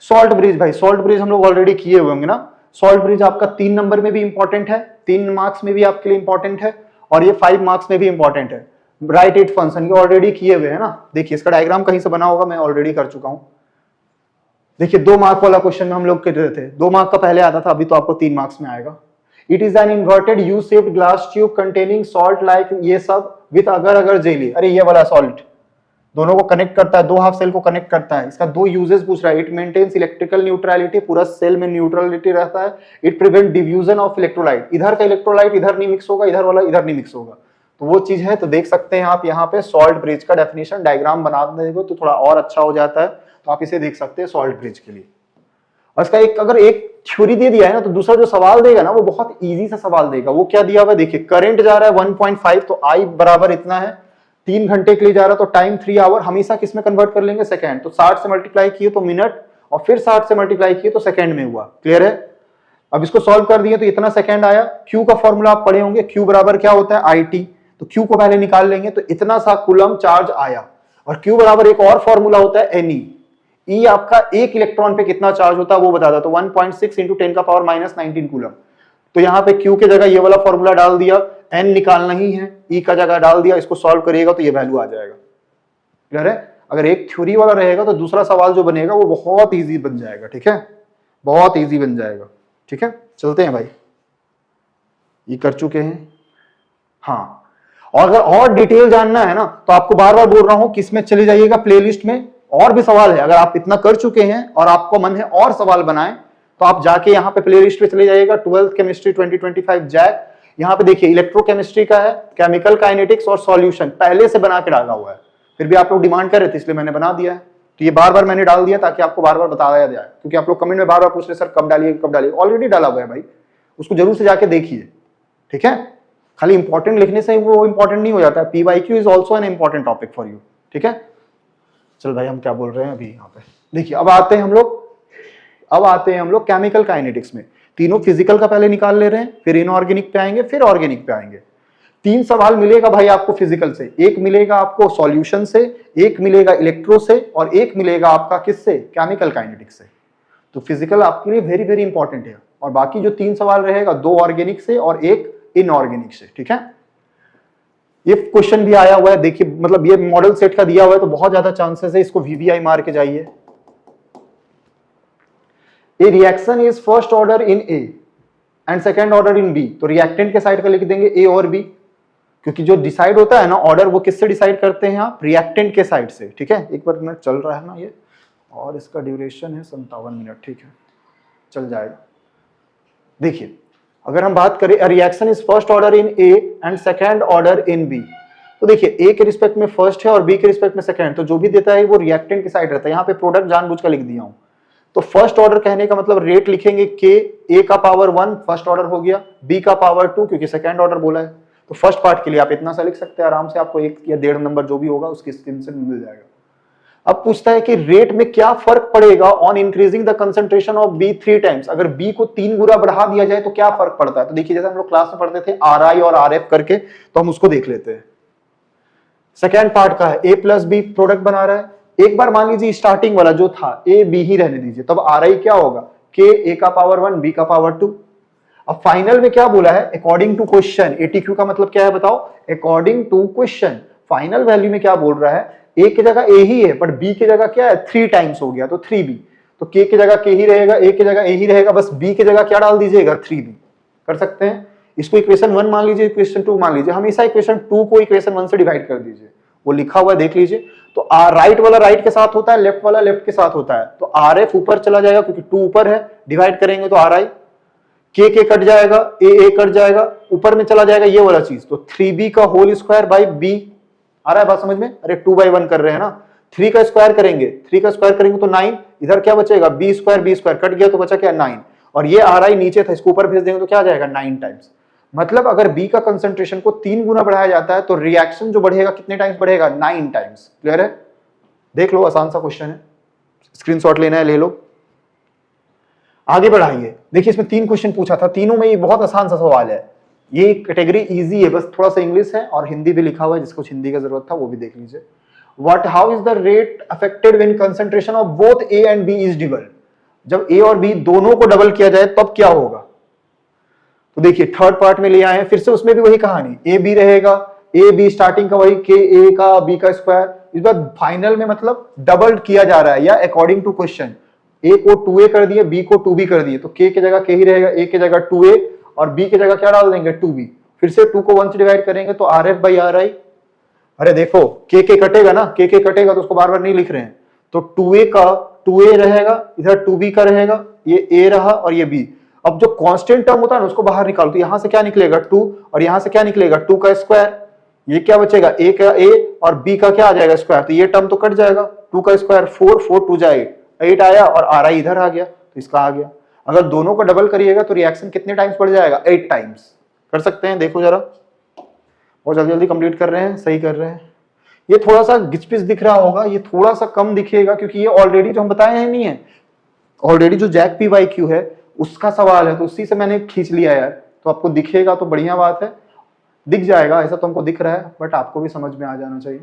Speaker 1: सॉल्ट ब्रिज। भाई सॉल्ट ब्रिज हम लोग ऑलरेडी किए हुए होंगे ना। सॉल्ट ब्रिज आपका 3 नंबर में भी इंपॉर्टेंट है, 3 मार्क्स में भी आपके लिए इंपॉर्टेंट है, और ये 5 मार्क्स में भी इंपॉर्टेंट है। राइट इट फंक्शन ये ऑलरेडी किए हुए हैं ना। देखिए इसका डायग्राम कहीं से बना होगा, मैं ऑलरेडी कर चुका हूं। देखिए 2 मार्क वाला क्वेश्चन में हम लोग कर रहे थे, 2 मार्क का पहले आता था, अभी तो आपको 3 मार्क्स में आएगा। It is an inverted U shaped glass tube containing salt like, ये सब विथ अगर अगर जेली। अरे ये वाला सॉल्ट दोनों को कनेक्ट करता है, 2 हाफ सेल को कनेक्ट करता है। इसका 2 यूजेस पूछ रहा है। इट मेंटेन्स इलेक्ट्रिकल न्यूट्रलिटी, पूरा सेल में न्यूट्रलिटी रहता है। It prevent diffusion of electrolyte, इधर का इलेक्ट्रोलाइट इधर नहीं मिक्स होगा, इधर वाला इधर नहीं मिक्स होगा, तो वो चीज है। तो देख सकते हैं आप यहाँ पे सॉल्ट ब्रिज का डेफिनेशन डायग्राम बना देंगे तो थोड़ा और अच्छा हो जाता है। तो आप इसे देख सकते हैं सॉल्ट ब्रिज के लिए। और इसका अगर एक थ्योरी दे दिया है ना, तो दूसरा जो सवाल देगा ना वो बहुत इजी सा सवाल देगा। वो क्या दिया हुआ है देखिए, करंट जा रहा है 1.5, तो आई बराबर इतना है, 3 घंटे के लिए जा रहा है, तो टाइम 3 आवर हमेशा किस में कन्वर्ट कर लेंगे? सेकंड। तो 60 से मल्टीप्लाई किए तो मिनट, और फिर 60 से मल्टीप्लाई किए तो सेकंड में हुआ। क्लियर है? अब इसको सॉल्व कर दिए तो इतना सेकंड आया। क्यू का फॉर्मूला आप पढ़े होंगे, क्यू बराबर क्या होता है? IT। तो क्यू को पहले निकाल लेंगे, तो इतना सा कूलम चार्ज आया। और क्यू बराबर एक और फॉर्मूला होता है NE। ई आपका एक इलेक्ट्रॉन पे कितना चार्ज होता है वो बताता है, तो 1.6 × 10⁻⁻19 कूलम। तो यहाँ पे क्यू के जगह ये वाला फॉर्मूला डाल दिया, एन निकालना ही है, ई का जगह डाल दिया, इसको सॉल्व करिएगा तो ये वैल्यू आ जाएगा। क्लियर है? अगर एक थ्योरी वाला रहेगा तो दूसरा सवाल जो बनेगा वो बहुत इजी बन जाएगा। ठीक है, बहुत इजी बन जाएगा। ठीक है, चलते हैं भाई, ये कर चुके हैं। हाँ, और अगर और डिटेल जानना है ना तो आपको बार बार बोल रहा हूं किसमें चले जाइएगा, प्लेलिस्ट में और भी सवाल है। अगर आप इतना कर चुके हैं और आपको मन है और सवाल बनाएं तो आप जाके यहाँ पे प्लेलिस्ट पे चले जाइएगा, 12th केमिस्ट्री 2025 जैक। यहाँ पे देखिए इलेक्ट्रोकेमिस्ट्री का है, केमिकल काइनेटिक्स और सॉल्यूशन पहले से बना के डाला हुआ है। फिर भी आप लोग डिमांड कर रहे थे इसलिए मैंने बना दिया है। तो ये बार बार मैंने डाल दिया ताकि आपको बार बार बताया जाए, क्योंकि आप लोग कमेंट में बार बार पूछ रहे सर कब डालिए कब डालिए। ऑलरेडी डाला हुआ है भाई, उसको जरूर से जाके देखिए। ठीक है, खाली इंपॉर्टेंट लिखने से वो इंपॉर्टेंट नहीं हो जाता है। PYQ is also an important topic for you. ठीक है, चल भाई हम क्या बोल रहे हैं अभी यहाँ पे देखिए। अब आते हैं हम लोग केमिकल काइनेटिक्स में। तीनों फिजिकल का पहले निकाल ले रहे हैं, फिर इनऑर्गेनिक पे आएंगे, फिर ऑर्गेनिक पे आएंगे। 3 सवाल मिलेगा भाई आपको फिजिकल से, एक मिलेगा आपको सॉल्यूशन से, एक मिलेगा इलेक्ट्रो से, और एक मिलेगा आपका किससे? केमिकल काइनेटिक्स से। तो फिजिकल आपके लिए वेरी वेरी इंपॉर्टेंट है। और बाकी जो 3 सवाल रहेगा, 2 ऑर्गेनिक से और एक इनऑर्गेनिक से। ठीक है, ये क्वेश्चन भी आया हुआ है देखिए, मतलब ये मॉडल सेट का दिया हुआ है तो बहुत ज्यादा चांसेस है इसको VVI मार के जाइए। ए reaction is first order in A and second order in B। तो रिएक्टेंट के साइड का लिख देंगे A और B, क्योंकि जो डिसाइड होता है ना ऑर्डर, वो किससे डिसाइड करते हैं आप? रिएक्टेंट के साइड से। ठीक है, एक बार मिनट चल रहा है ना ये, और इसका ड्यूरेशन है 57 मिनट। ठीक है, चल जाएगा। देखिए अगर हम बात करें reaction is first order in A and second order in B, तो देखिए A के रिस्पेक्ट में फर्स्ट है और B के रिस्पेक्ट में सेकेंड, तो जो भी देता है वो रिएक्टेंट के साइड रहता है। यहाँ पे प्रोडक्ट जानबूझ कर लिख दिया हूं। तो फर्स्ट ऑर्डर कहने का मतलब रेट लिखेंगे K, A का पावर 1 फर्स्ट ऑर्डर हो गया, B का पावर 2 क्योंकि सेकेंड ऑर्डर बोला है। तो फर्स्ट पार्ट के लिए आप इतना सा लिख सकते हैं आराम से, आपको 1 या 1.5 नंबर जो भी होगा उसकी स्क्रीन से मिल जाएगा। अब पूछता है कि रेट में क्या फर्क पड़ेगा on increasing the concentration of B 3 times, अगर बी को 3 गुना बढ़ा दिया जाए तो क्या फर्क पड़ता है। तो देखिए जैसे हम लोग क्लास में पढ़ते थे आर आई और आर एफ करके, तो हम उसको देख लेते हैं। सेकेंड पार्ट का है ए प्लस बी प्रोडक्ट बना रहा है। एक बार मान लीजिए स्टार्टिंग वाला जो था ए बी ही रहने दीजिए, तब आर आई क्या होगा के ए का पावर 1 बी का पावर 2। अब फाइनल में क्या बोला है अकॉर्डिंग टू क्वेश्चन, एटीक्यू का मतलब क्या है बताओ, according to question. Final value में क्या बोल रहा है ए की जगह ए ही है बट बी की जगह क्या है 3 टाइम्स हो गया तो 3b, तो के की जगह के ही रहेगा, ए की जगह ए ही रहेगा, बस बी की जगह क्या डाल दीजिएगा 3b। कर सकते हैं इसको इक्वेशन 1 मान लीजिए, इक्वेशन 2 मान लीजिए, हमेशा इक्वेशन 2 को इक्वेशन 1 से डिवाइड कर दीजिए, वो लिखा हुआ देख लीजिए। तो राइट वाला राइट के साथ होता है, लेफ्ट वाला लेफ्ट के साथ होता है, तो आर एफ ऊपर चला जाएगा क्योंकि 2 ऊपर है, डिवाइड करेंगे तो आर आई, के कट जाएगा, ए कट जाएगा, ऊपर में चला जाएगा ये वाला चीज, तो 3b का होल स्क्वायर बाई बी। आ रहा है बात समझ में, अरे 2/1 कर रहे हैं ना, 3 का स्क्वायर करेंगे, 3 का स्क्वायर करेंगे तो 9, इधर क्या बचेगा बी स्क्वायर कट गया तो बचा क्या 9, और ये आर आई नीचे था इसको ऊपर भेज देंगे तो क्या आ जाएगा 9 टाइम्स। मतलब अगर बी का कंसंट्रेशन को 3 गुना बढ़ाया जाता है तो रिएक्शन जो बढ़ेगा कितने टाइम्स बढ़ेगा 9 टाइम्स। क्लियर है, देख लो आसान सा क्वेश्चन है, स्क्रीनशॉट लेना है ले लो। आगे बढ़ाइए, देखिए इसमें 3 क्वेश्चन पूछा था, तीनों में ये बहुत आसान सा सवाल है, ये कैटेगरी इजी है, बस थोड़ा सा इंग्लिश है और हिंदी भी लिखा हुआ है, जिसको हिंदी का जरूरत था वो भी देख लीजिए। What how is the rate affected when concentration of both A and B is double, जब ए और बी दोनों को डबल किया जाए तब क्या होगा। तो देखिए थर्ड पार्ट में ले आए हैं, फिर से उसमें भी वही कहानी, ए बी रहेगा, ए बी स्टार्टिंग का वही के ए का बी का स्क्वायर, इस बार फाइनल में मतलब डबल किया जा रहा है या अकॉर्डिंग टू क्वेश्चन, ए को 2a कर दिए बी को 2b कर दिए, तो के की जगह के ही रहेगा, ए की जगह 2a और बी की जगह क्या डाल देंगे 2b, फिर से 2 को 1 से डिवाइड करेंगे तो आर एफ बाई आर आई। अरे देखो के कटेगा ना, के कटेगा तो उसको बार बार नहीं लिख रहे हैं, तो 2a का 2a रहेगा, इधर 2b का रहेगा, ये a रहा और ये b। अब जो कांस्टेंट टर्म होता है ना उसको बाहर निकालो, तो यहां से क्या निकलेगा 2 और यहां से क्या निकलेगा 2 का स्क्वायर, ये क्या बचेगा a का a और b का क्या आ जाएगा स्क्वायर, तो ये टर्म तो कट जाएगा, 2 का स्क्वायर 4 4 2 जाए 8 आया और आर आई इधर आ गया तो इसका आ गया। अगर दोनों को डबल करिएगा तो रिएक्शन कितने टाइम्स बढ़ जाएगा 8 टाइम्स। कर सकते हैं, देखो जरा, बहुत जल्दी जल्दी कंप्लीट कर रहे हैं, सही कर रहे हैं। ये थोड़ा सा गिचपिच दिख रहा होगा, ये थोड़ा सा कम दिखेगा क्योंकि ये ऑलरेडी जो हम बताए हैं नहीं है, ऑलरेडी जो जैक पी वाई क्यू है उसका सवाल है, तो उसी से मैंने खींच लिया यार, तो आपको दिखेगा तो बढ़िया बात है, दिख जाएगा, ऐसा तो हमको दिख रहा है बट आपको भी समझ में आ जाना चाहिए,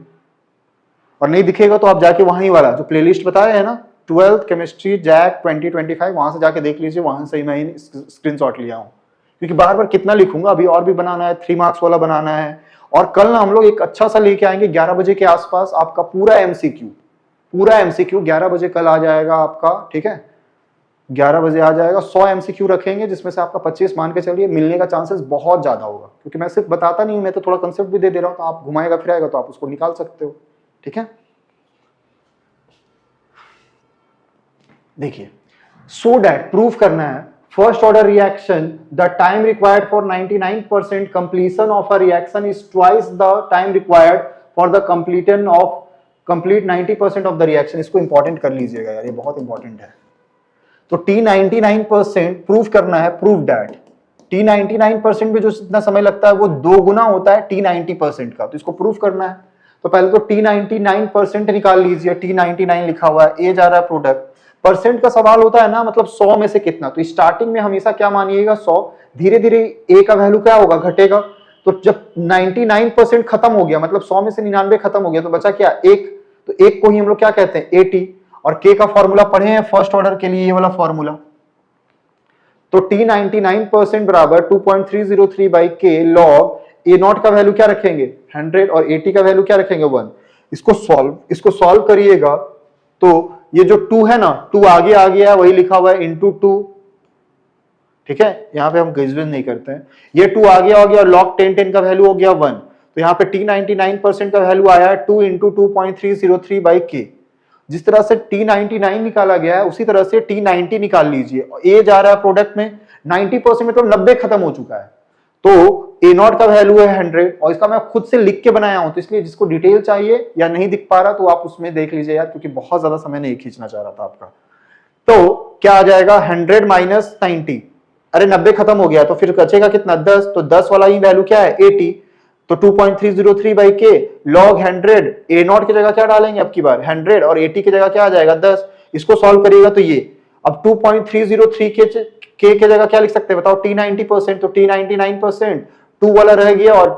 Speaker 1: और नहीं दिखेगा तो आप जाके वहीं वाला जो प्लेलिस्ट बताया है ना 12th केमिस्ट्री जैक 2025 वहां से जाके देख लीजिए, वहां से ही मैं स्क्रीनशॉट लिया हूं, क्योंकि बार बार कितना लिखूंगा, अभी और भी बनाना है, 3 मार्क्स वाला बनाना है, और कल ना हम लोग एक अच्छा सा लेके आएंगे 11 बजे के आसपास, आपका पूरा एमसीक्यू 11 बजे कल आ जाएगा आपका, ठीक है 11 बजे आ जाएगा, 100 एमसीक्यू रखेंगे जिसमें से आपका 25 मान के चलिए मिलने का चांसेस बहुत ज्यादा होगा, क्योंकि मैं सिर्फ बताता नहीं हूं, मैं तो थोड़ा कंसेप्ट भी दे दे रहा हूं, तो आप घुमाएगा फिराएगा तो आप उसको निकाल सकते हो, ठीक है। देखिए सो दैट प्रूफ करना है first order reaction the time required for 99% completion of a reaction is twice the time required for the complete 90% of the reaction. इसको इंपॉर्टेंट कर लीजिएगा यार, ये बहुत इंपॉर्टेंट है। तो T99% प्रूफ करना है, प्रूफ दैट T99% में जो इतना समय लगता है वो 2 गुना होता है T90% का, तो इसको प्रूफ करना है। तो पहले तो T99% निकाल लीजिए, T99 लिखा हुआ है, ए जा रहा है प्रोडक्ट, परसेंट का सवाल होता है ना, मतलब 100 में से कितना, तो स्टार्टिंग में हमेशा क्या मानिएगा 100, धीरे धीरे ए का वैल्यू क्या होगा घटेगा, तो जब 99% खत्म हो गया मतलब 100 में से 99 खत्म हो गया तो बचा क्या 1, तो 1 को ही हम लोग क्या कहते हैं 80, और के का फॉर्मूला पढ़े हैं फर्स्ट ऑर्डर के लिए, ये वाला फॉर्मूला, तो T99% बराबर 2.303 बाई के लॉग ए नॉट का वैल्यू क्या रखेंगे 100 और 80 का वैल्यू क्या रखेंगे 1। इसको सॉल्व करिएगा तो ये जो 2 है ना, 2 आगे आ गया, वही लिखा हुआ है इंटू 2, ठीक है, यहां पे हम गजबज नहीं करते हैं, ये 2 आगे आ गया, लॉग 10 का वैल्यू हो गया 1, तो यहाँ पे T99% का वैल्यू आया है 2 इंटू 2.303 बाई के। जिस तरह से T99 निकाला गया है उसी तरह से T90 निकाल लीजिए, ए जा रहा है प्रोडक्ट में 90% मतलब 90 खत्म हो चुका है, तो ए नॉट का वैल्यू है 100, और इसका मैं खुद से लिख के बनाया हूं, तो इसलिए जिसको डिटेल चाहिए या नहीं दिख पा रहा तो आप उसमें देख लीजिए यार, क्योंकि बहुत ज्यादा समय नहीं खींचना चाह रहा था आपका। तो क्या आ जाएगा 100 माइनस 90, अरे 90 खत्म हो गया तो फिर बचेगा कितना 10, तो 10 वाला ही वैल्यू क्या है 80, तो 2.303 बाई के, log 100, A0 की जगह क्या डालेंगे अब की बार 100 और 80 की जगह क्या आ जाएगा 10। इसको सॉल्व करिएगा तो ये अब 2.303 के जगह क्या लिख सकते हैं बताओ T90%, तो T99%, 2 वाला रह गया और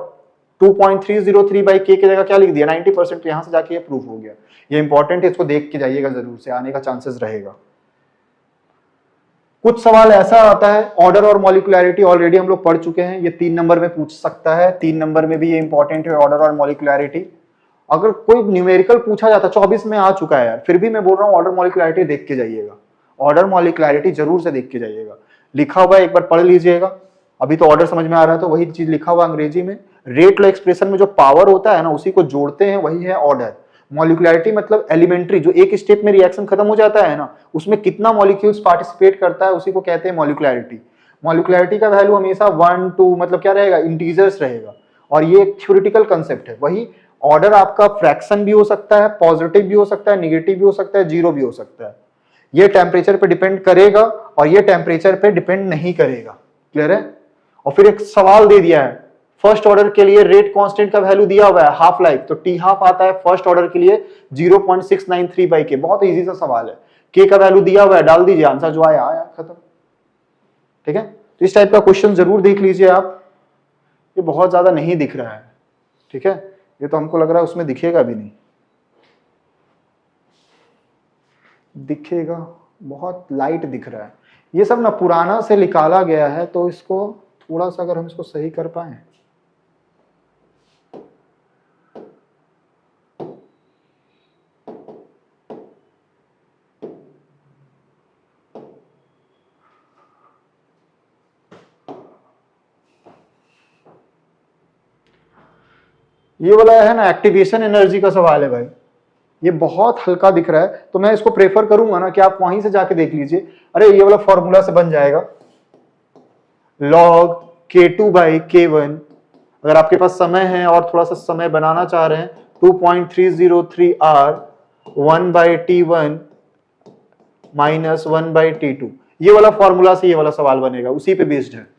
Speaker 1: 2.303 बाई के जगह क्या लिख दिया 90%, तो यहां से जाके ये प्रूफ हो गया। ये इंपॉर्टेंट है, इसको देख के जाइएगा जरूर से, आने का चांसेस रहेगा। कुछ सवाल ऐसा आता है, ऑर्डर और मॉलिक्युलैरिटी ऑलरेडी हम लोग पढ़ चुके हैं, ये 3 नंबर में पूछ सकता है, 3 नंबर में भी ये इंपॉर्टेंट है ऑर्डर और मॉलिक्युलैरिटी। अगर कोई न्यूमेरिकल पूछा जाता, 24 में आ चुका है यार, फिर भी मैं बोल रहा हूं ऑर्डर मॉलिक्युलैरिटी देख के जाइएगा, ऑर्डर मॉलिक्युलैरिटी जरूर से देख के जाइएगा। लिखा हुआ है एक बार पढ़ लीजिएगा, अभी तो ऑर्डर समझ में आ रहा है तो वही चीज लिखा हुआ अंग्रेजी में। रेट लॉ एक्सप्रेशन में जो पावर होता है ना उसी को जोड़ते हैं, वही है ऑर्डर। मॉलिक्युलैरिटी मतलब एलिमेंट्री, जो एक स्टेप में रिएक्शन खत्म हो जाता है ना उसमें कितना मॉलिक्यूल्स पार्टिसिपेट करता है उसी को कहते हैं मॉलिक्युलैरिटी। मॉलिक्युलैरिटी का वैल्यू हमेशा 1 2 मतलब क्या रहेगा इंटीजर्स रहेगा, और ये एक थ्योरेटिकल कांसेप्ट है। वही ऑर्डर आपका फ्रैक्शन भी हो सकता है, पॉजिटिव भी हो सकता है, नेगेटिव भी हो सकता है, जीरो भी हो सकता है। ये टेम्परेचर पे डिपेंड करेगा और ये टेम्परेचर पे डिपेंड नहीं करेगा। क्लियर है? और फिर एक सवाल दे दिया है फर्स्ट ऑर्डर के लिए रेट कांस्टेंट का वैल्यू दिया हुआ है हाफ लाइफ, तो टी हाफ आता है फर्स्ट ऑर्डर के लिए 0.693 बाई के। बहुत इजी सा सवाल है, के का वैल्यू दिया हुआ है, डाल दीजिए, आंसर जो आया आया, खत्म। ठीक है, तो इस टाइप का क्वेश्चन जरूर देख लीजिए आप। ये बहुत ज्यादा नहीं दिख रहा है, ठीक है, ये तो हमको लग रहा है उसमें दिखेगा भी नहीं, दिखेगा, बहुत लाइट दिख रहा है। ये सब ना पुराना से निकाला गया है, तो इसको थोड़ा सा अगर हम इसको सही कर पाए। ये वाला है ना एक्टिवेशन एनर्जी का सवाल है भाई, ये बहुत हल्का दिख रहा है, तो मैं इसको प्रेफर करूंगा ना कि आप वहीं से जाके देख लीजिए। अरे ये वाला फॉर्मूला से बन जाएगा log k2 बाई k1। अगर आपके पास समय है और थोड़ा सा समय बनाना चाह रहे हैं, 2.303 r 1 by t1 minus 1 by t2, ये वाला फॉर्मूला से ये वाला सवाल बनेगा, उसी पे बेस्ड है।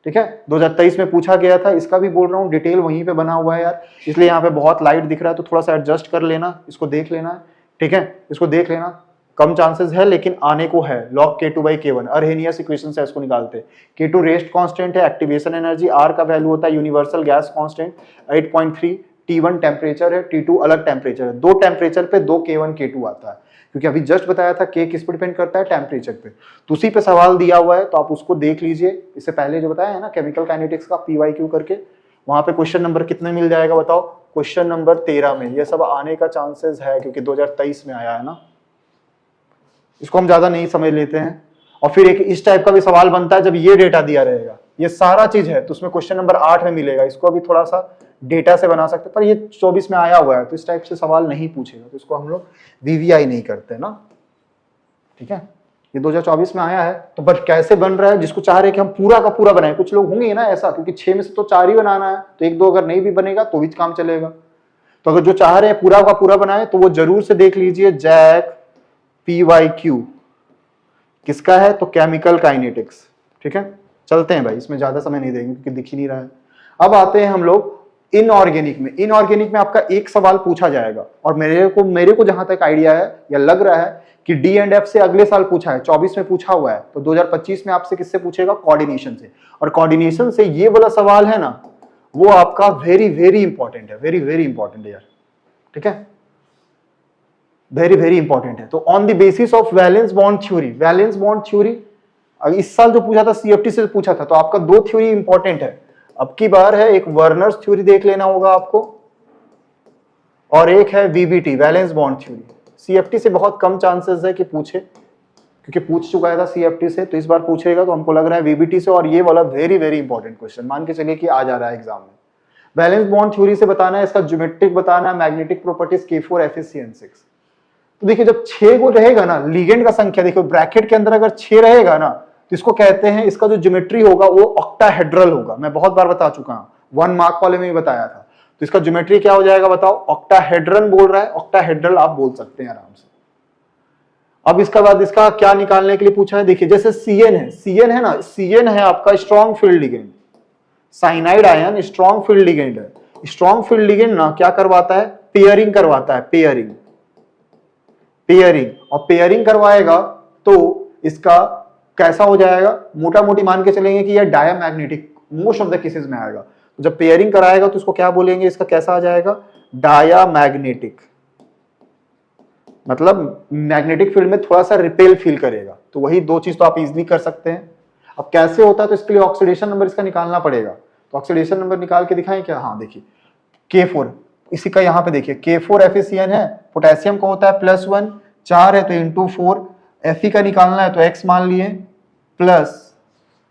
Speaker 1: ठीक है, 2023 में पूछा गया था, इसका भी बोल रहा हूँ डिटेल वहीं पे बना हुआ है यार, इसलिए यहाँ पे बहुत लाइट दिख रहा है, तो थोड़ा सा एडजस्ट कर लेना, इसको देख लेना है। ठीक है, इसको देख लेना, कम चांसेस है लेकिन आने को है। log k2 by k1 अर्हेनियस equation से इसको निकालते हैं। k2 रेस्ट कांस्टेंट है, एक्टिवेशन एनर्जी, r का वैल्यू होता है universal gas constant 8.3, t1 temperature है, t2 अलग टेम्परेचर है। दो टेम्परेचर पे दो k1 k2 आता है, क्योंकि अभी जस्ट बताया था k किस पे डिपेंड करता है, टेम्परेचर पे, तो उसी पे सवाल दिया हुआ है, तो आप उसको देख लीजिए। इससे पहले जो बताया है ना केमिकल काइनेटिक्स का PYQ करके, वहां पे क्वेश्चन नंबर कितने मिल जाएगा बताओ, क्वेश्चन नंबर 13 में ये सब आने का चांसेस है, क्योंकि 2023 में आया है ना। इसको हम ज्यादा नहीं समझ लेते हैं। और फिर एक इस टाइप का भी सवाल बनता है जब ये डेटा दिया रहेगा, ये सारा चीज है, तो उसमें क्वेश्चन नंबर 8 में मिलेगा। इसको अभी थोड़ा सा डेटा से बना सकते हैं, पर ये 24 में आया हुआ है, तो इस टाइप से सवाल नहीं पूछेगा, तो इसको हम लोग VVI नहीं करते ना। ठीक है, ये 2024 में आया है, तो बट कैसे बन रहा है, जिसको चाह रहे हैं कि हम पूरा का पूरा बनाए, कुछ लोग होंगे ना ऐसा, क्योंकि 6 में से तो 4 ही बनाना है, तो 1 2 अगर नहीं भी बनेगा तो भी काम चलेगा। तो अगर जो चाह रहे हैं पूरा का पूरा बनाए, तो वो जरूर से देख लीजिए जैक PYQ किसका है, तो केमिकल काइनेटिक्स। ठीक है, चलते हैं भाई, इसमें ज्यादा समय नहीं देंगे क्योंकि दिख ही नहीं रहा है। अब आते हैं हम लोग इनऑर्गेनिक में। इनऑर्गेनिक में आपका एक सवाल पूछा जाएगा, और मेरे को जहां तक आइडिया है या लग रहा है कि D&F से अगले साल पूछा है, 24 में पूछा हुआ है, तो 2025 में आपसे किससे पूछेगा, कोऑर्डिनेशन से। और कोऑर्डिनेशन से ये वाला सवाल है ना, वो आपका वेरी वेरी इंपॉर्टेंट है, वेरी वेरी इंपॉर्टेंट है यार। ठीक है, वेरी वेरी इंपॉर्टेंट है। तो on the basis of valence bond theory, valence bond theory इस साल जो पूछा था CFT से पूछा था, तो आपका 2 थ्योरी इंपॉर्टेंट है। अब की बार है एक वर्नर्स थ्योरी देख लेना होगा आपको, और एक है VBT valence bond theory. CFT से बहुत कम चांसेस है कि पूछे, क्योंकि पूछ चुका था CFT से, तो इस बार पूछेगा, तो हमको लग रहा है VBT से। और ये वाला वेरी वेरी इंपॉर्टेंट क्वेश्चन मान के चलिए कि आ जा रहा है एग्जाम में। वैलेंस बॉन्ड थ्योरी से बताना है, इसका ज्योमेट्रिक बताना है, मैग्नेटिक प्रॉपर्टीज K4 FeCN6। तो देखिए जब 6 को रहेगा ना लिगेंड का संख्या, देखो ब्रैकेट के अंदर अगर 6 रहेगा ना, तो इसको कहते हैं, इसका जो ज्योमेट्री होगा वो ऑक्टाहेड्रल होगा। मैं बहुत बार बता चुका हूं, 1 मार्क वाले में भी बताया था। तो इसका ज्योमेट्री क्या हो जाएगा बताओ, ऑक्टाहेड्रन बोल रहा है, ऑक्टाहेड्रल आप बोल सकते हैं आराम से। अब इसका बाद इसका क्या निकालने के लिए पूछा है, देखिए जैसे CN है ना, CN है आपका strong field ligand, cyanide ion strong field ligand है। स्ट्रॉन्ग फील्ड लिगेंड ना क्या करवाता है, पेयरिंग करवाता है, पेयरिंग, पेयरिंग, और पेयरिंग करवाएगा तो इसका कैसा हो जाएगा, मोटा मोटी मान के चलेंगे कि यह diamagnetic most of the cases में आएगा। तो जब पेयरिंग कराएगा तो इसको क्या बोलेंगे, इसका कैसा आ जाएगा, डायामैग्नेटिक, मतलब मैग्नेटिक फील्ड में थोड़ा सा रिपेल फील करेगा। तो वही दो चीज तो आप इजीली कर सकते हैं। अब कैसे होता है तो इसके लिए ऑक्सीडेशन नंबर इसका निकालना पड़ेगा। तो ऑक्सीडेशन नंबर निकाल के दिखाएं क्या, हाँ देखिए K4 इसी का यहाँ पे देखिए K4 FeCN है, पोटेशियम का होता है +1, 4 है तो इंटू 4, Fe का निकालना है तो X मान लिए प्लस,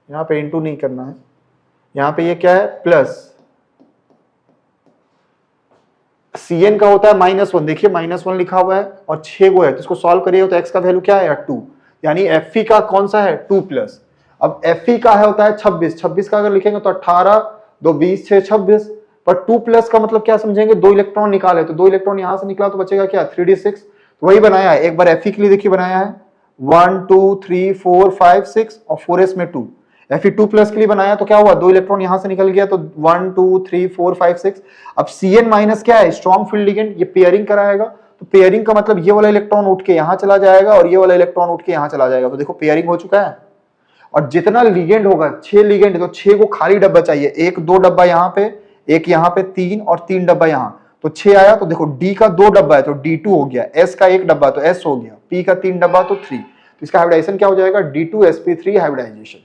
Speaker 1: यहाँ पे इंटू नहीं करना है, यहाँ पे ये क्या है प्लस, Cn का होता है -1, देखिए -1 लिखा हुआ है और 6 गो है, तो इसको सॉल्व करिए तो X का वैल्यू क्या है 2, यानी Fe का कौन सा है 2+। अब Fe का है होता है 26, 26 का अगर लिखेंगे तो 18, 2 20, 6 26, पर 2+ का मतलब क्या समझेंगे, 2 इलेक्ट्रॉन निकाले, तो 2 इलेक्ट्रॉन यहां से निकला तो बचेगा क्या 3d6, तो वही बनाया है। एक बार Fe के लिए देखिए बनाया है 1 2 3 4 5 6 और 4s में 2, Fe2+ के लिए बनाया तो क्या हुआ, 2 इलेक्ट्रॉन यहां से निकल गया तो 1 2 3 4 5 6। अब Cn- क्या है, स्ट्रॉन्ग फील्ड लिगेंड, ये पेयरिंग कराएगा, तो पेयरिंग का मतलब ये वाला इलेक्ट्रॉन उठ के यहां चला जाएगा और ये वाला इलेक्ट्रॉन उठ के यहां चला जाएगा, तो देखो पेयरिंग हो चुका है। और जितना लिगेंड होगा 6 लिगेंड, तो 6 को खाली डब्बा चाहिए, 1 2 डब्बा यहाँ पे, एक यहाँ पे 3 और 3 डब्बा यहाँ, तो 6 आया। तो देखो D का 2 डब्बा है तो D2 हो गया, S का 1 डब्बा तो S हो गया, P का 3 डब्बा तो 3, तो इसका हाइब्रिडाइजेशन क्या हो जाएगा D2sp3 हाइब्रिडाइजेशन।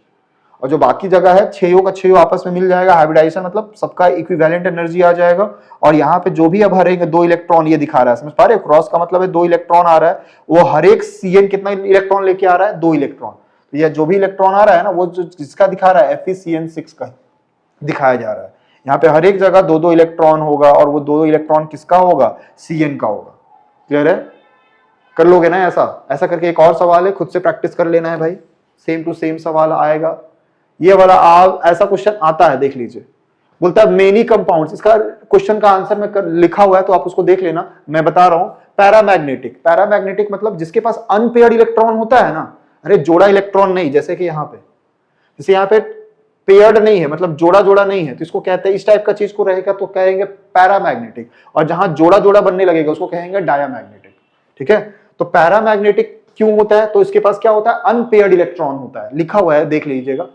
Speaker 1: और जो बाकी जगह है 6 का 6 आपस में मिल जाएगा, हाइब्रिडाइजेशन मतलब सबका इक्विवेलेंट एनर्जी आ जाएगा। और यहाँ पे जो भी अब भरेंगे 2 इलेक्ट्रॉन, ये दिखा रहा है, समझ पा रहे हो, क्रॉस का मतलब है 2 इलेक्ट्रॉन आ रहा है, वो हर एक Cn कितना इलेक्ट्रॉन लेके आ रहा है, 2 इलेक्ट्रॉन। तो यह जो भी इलेक्ट्रॉन आ रहा है ना, वो जो जिसका दिखा रहा है FeCN6 का दिखाया जा रहा है। यहाँ पे हर एक जगह 2 इलेक्ट्रॉन होगा और वो 2 इलेक्ट्रॉन किसका होगा, Cn का होगा। क्लियर है, कर लोगे ना ऐसा, ऐसा करके एक और सवाल है, खुद से प्रैक्टिस कर लेना है भाई, सेम टू सेम सवाल आएगा ये वाला। आप ऐसा क्वेश्चन आता है, देख लीजिए, बोलता है मेनी कंपाउंड्स, इसका क्वेश्चन का आंसर में लिखा हुआ है तो आप उसको देख लेना, मैं बता रहा हूं। पैरामैग्नेटिक, पैरामैग्नेटिक मतलब जिसके पास अनपेयर्ड इलेक्ट्रॉन होता है ना, अरे जोड़ा इलेक्ट्रॉन नहीं, जैसे कि यहाँ पे, जैसे यहाँ पे पेयर्ड नहीं है, मतलब जोड़ा जोड़ा नहीं है, तो इसको कहते हैं, इस टाइप का चीज को रहेगा तो कहेंगे पैरामैग्नेटिक, और जहां जोड़ा जोड़ा बनने लगेगा उसको कहेंगे डायामैग्नेटिक। ठीक है, तो पैरामैग्नेटिक क्यों होता है, तो इसके पास क्या होता है, अनपेयर्ड इलेक्ट्रॉन होता है, लिखा हुआ है देख लीजिएगा।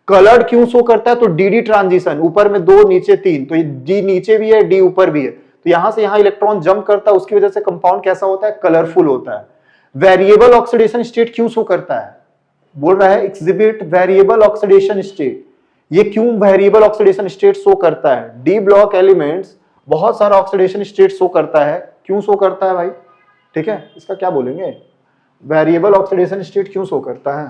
Speaker 1: कलर्ड क्यों शो करता है, तो डी ट्रांजिशन, ऊपर में 2 नीचे 3, तो डी नीचे भी है डी ऊपर भी है, तो यहां से यहां इलेक्ट्रॉन जंप करता है, उसकी वजह से कंपाउंड कैसा होता है, कलरफुल होता है। वेरिएबल ऑक्सीडेशन स्टेट क्यों शो करता है, बोल रहा है एग्जिबिट वेरिएबल ऑक्सीडेशन स्टेट, ये क्यों वेरिएबल ऑक्सीडेशन स्टेट शो करता है, डी ब्लॉक एलिमेंट्स बहुत सारा ऑक्सीडेशन स्टेट शो करता है, क्यों शो करता है भाई, ठीक है, इसका क्या बोलेंगे, वेरिएबल ऑक्सीडेशन स्टेट क्यों शो करता है।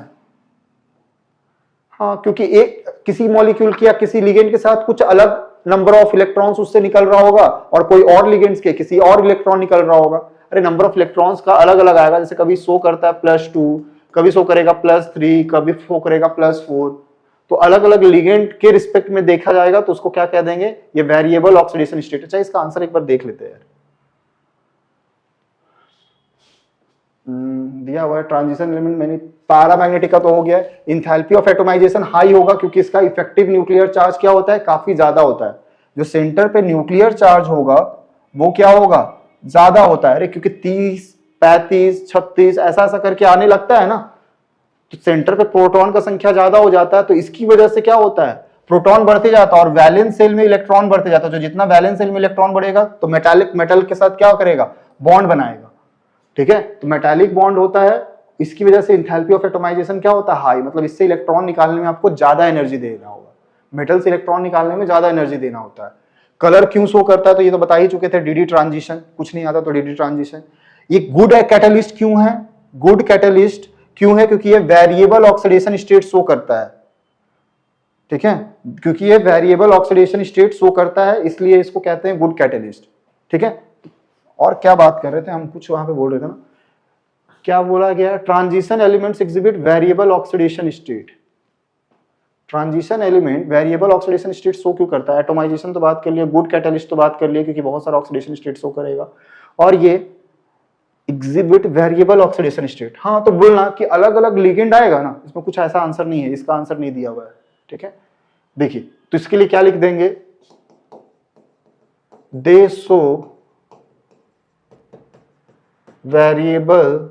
Speaker 1: हाँ, क्योंकि एक किसी मॉलिक्यूल की या किसी लिगेंड के साथ कुछ अलग नंबर ऑफ इलेक्ट्रॉन्स उससे निकल रहा होगा और कोई और लिगेंड्स के किसी और इलेक्ट्रॉन निकल रहा होगा, अरे नंबर ऑफ इलेक्ट्रॉन्स का अलग अलग आएगा, जैसे कभी शो करता है +2, कभी शो करेगा +3, कभी शो करेगा +4, तो अलग अलग लिगेंड के रिस्पेक्ट में देखा जाएगा तो उसको क्या कह देंगे, ये वेरिएबल ऑक्सीडेशन स्टेट। अच्छा, इसका आंसर एक बार देख लेते हैं यार, दिया हुआ है ट्रांजिशन एलिमेंट, मैंने पैरामैग्नेटिक का तो हो गया है। इंथैल्पी ऑफ एटोमाइजेशन हाई होगा क्योंकि इसका इफेक्टिव न्यूक्लियर चार्ज क्या होता है, काफी ज्यादा होता है, जो सेंटर पे न्यूक्लियर चार्ज होगा वो क्या होगा, ज्यादा होता है, अरे क्योंकि 30 35 36 ऐसा ऐसा करके आने लगता है ना, तो सेंटर पे प्रोटॉन का संख्या ज्यादा हो जाता है, तो इसकी वजह से क्या होता है, प्रोटॉन बढ़ते जाता है और वैलेंस सेल में इलेक्ट्रॉन बढ़ते जाता है, जो जितना वैलेंस सेल में इलेक्ट्रॉन बढ़ेगा तो मेटालिक मेटल के साथ क्या करेगा, बॉन्ड बनाएगा। ठीक है, तो मेटालिक बॉन्ड होता है, इसकी वजह से इंथैल्पी ऑफ एटोमाइजेशन क्या होता है, हाई, मतलब इससे इलेक्ट्रॉन निकालने में आपको ज्यादा एनर्जी देना होगा, मेटल से इलेक्ट्रॉन निकालने में ज्यादा एनर्जी देना होता है। कलर क्यों शो करता है, तो ये तो बता ही चुके थे, डी ट्रांजिशन, कुछ नहीं आता तो डी ट्रांजिशन। ये गुड कैटलिस्ट क्यों है, गुड कैटलिस्ट क्यों है, क्योंकि ये वेरिएबल ऑक्सीडेशन स्टेट शो करता है। ठीक है, क्योंकि ये वेरिएबल ऑक्सीडेशन स्टेट शो करता है, इसलिए इसको कहते हैं गुड कैटलिस्ट। ठीक है, और क्या बात कर रहे थे हम, कुछ वहां पे बोल रहे थे ना, क्या बोला गया, transition elements exhibit variable oxidation state. Transition element variable oxidation state show क्यों करता है, एटोमाइजेशन तो बात कर लिया, गुड कैटलिस्ट तो बात कर लिया क्योंकि बहुत सारा ऑक्सीडेशन स्टेट शो करेगा, और ये एग्जिबिट वेरिएबल ऑक्सीडेशन स्टेट। हाँ, तो बोलना कि अलग अलग लिगेंड आएगा ना, इसमें कुछ ऐसा आंसर नहीं है, इसका आंसर नहीं दिया हुआ है। ठीक है, देखिए, तो इसके लिए क्या लिख देंगे, दे शो वेरिएबल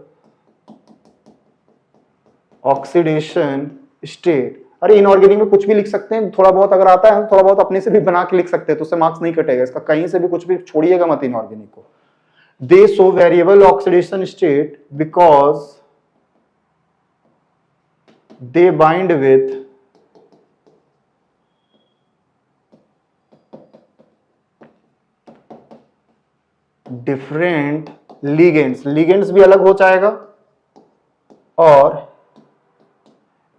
Speaker 1: ऑक्सीडेशन स्टेट। अरे इनऑर्गेनिक में कुछ भी लिख सकते हैं, थोड़ा बहुत अगर आता है थोड़ा बहुत अपने से भी बना के लिख सकते हैं तो उससे मार्क्स नहीं कटेगा, इसका कहीं से भी कुछ भी छोड़िएगा मत इनऑर्गेनिक को। They show variable oxidation state because they bind with different ligands, ligands भी अलग हो जाएगा, और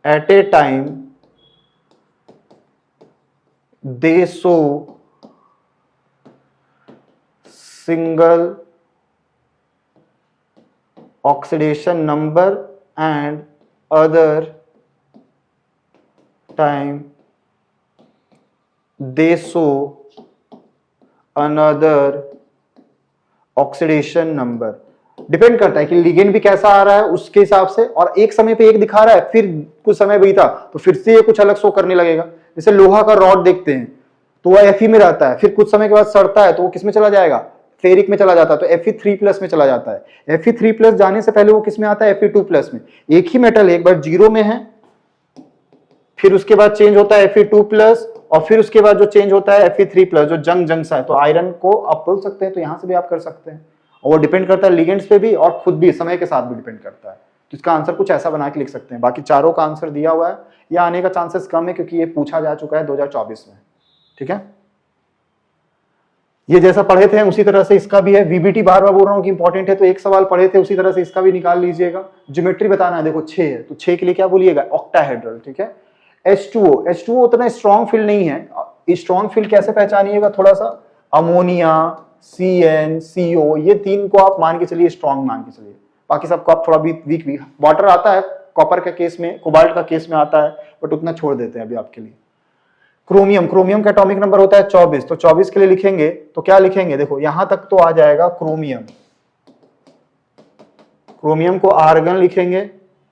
Speaker 1: at a time they show single oxidation number and other time they show another oxidation number. Depend करता है कि लिगेंड भी कैसा आ रहा है उसके हिसाब से, और एक समय पे एक दिखा रहा है फिर कुछ समय बीता तो फिर से ये कुछ अलग शो करने लगेगा। जैसे लोहा का रॉड देखते हैं तो वह Fe में रहता है, फिर कुछ समय के बाद सड़ता है तो वो किस में चला जाएगा, फेरिक में चला जाता है, तो Fe3+ में चला जाता है। Fe3+ जाने से पहले वो किस में आता है, Fe2+ में। एक ही मेटल एक बार 0 में है, फिर उसके बाद चेंज होता है Fe2+, और फिर उसके बाद जो चेंज होता है Fe3+, जो जंग सा है, तो आयरन को आप बोल सकते हैं, तो यहां से भी आप कर सकते हैं। और वो डिपेंड करता है लिगेंड्स पे भी, और खुद भी समय के साथ भी डिपेंड करता है। तो इसका आंसर कुछ ऐसा बना के लिख सकते हैं। बाकी चारों का आंसर दिया हुआ है, या आने का चांसेस कम है क्योंकि ये पूछा जा चुका है 2024 में। ठीक है, ये जैसा पढ़े थे उसी तरह से इसका भी है। वीबीटी बार बार बोल रहा हूँ कि इंपॉर्टेंट है, तो एक सवाल पढ़े थे उसी तरह से इसका भी निकाल लीजिएगा। ज्योमेट्री बताना है, देखो 6 है तो 6 के लिए क्या बोलिएगा, ऑक्टाहेड्रल। ठीक है, H2O उतना स्ट्रॉन्ग फील्ड नहीं है। स्ट्रॉन्ग फील्ड कैसे पहचानिएगा, थोड़ा सा अमोनिया, CN, CO, ये 3 को आप मान के चलिए स्ट्रॉन्ग मान के चलिए, बाकी सबको आप थोड़ा वीक। वाटर आता है कॉपर के केस में, कोबाल्ट का केस में आता है, बट उतना छोड़ देते हैं अभी आपके लिए। क्रोमियम का एटॉमिक नंबर होता है 24, तो 24 के लिए लिखेंगे तो क्या लिखेंगे, देखो यहां तक तो आ जाएगा क्रोमियम को आर्गन लिखेंगे।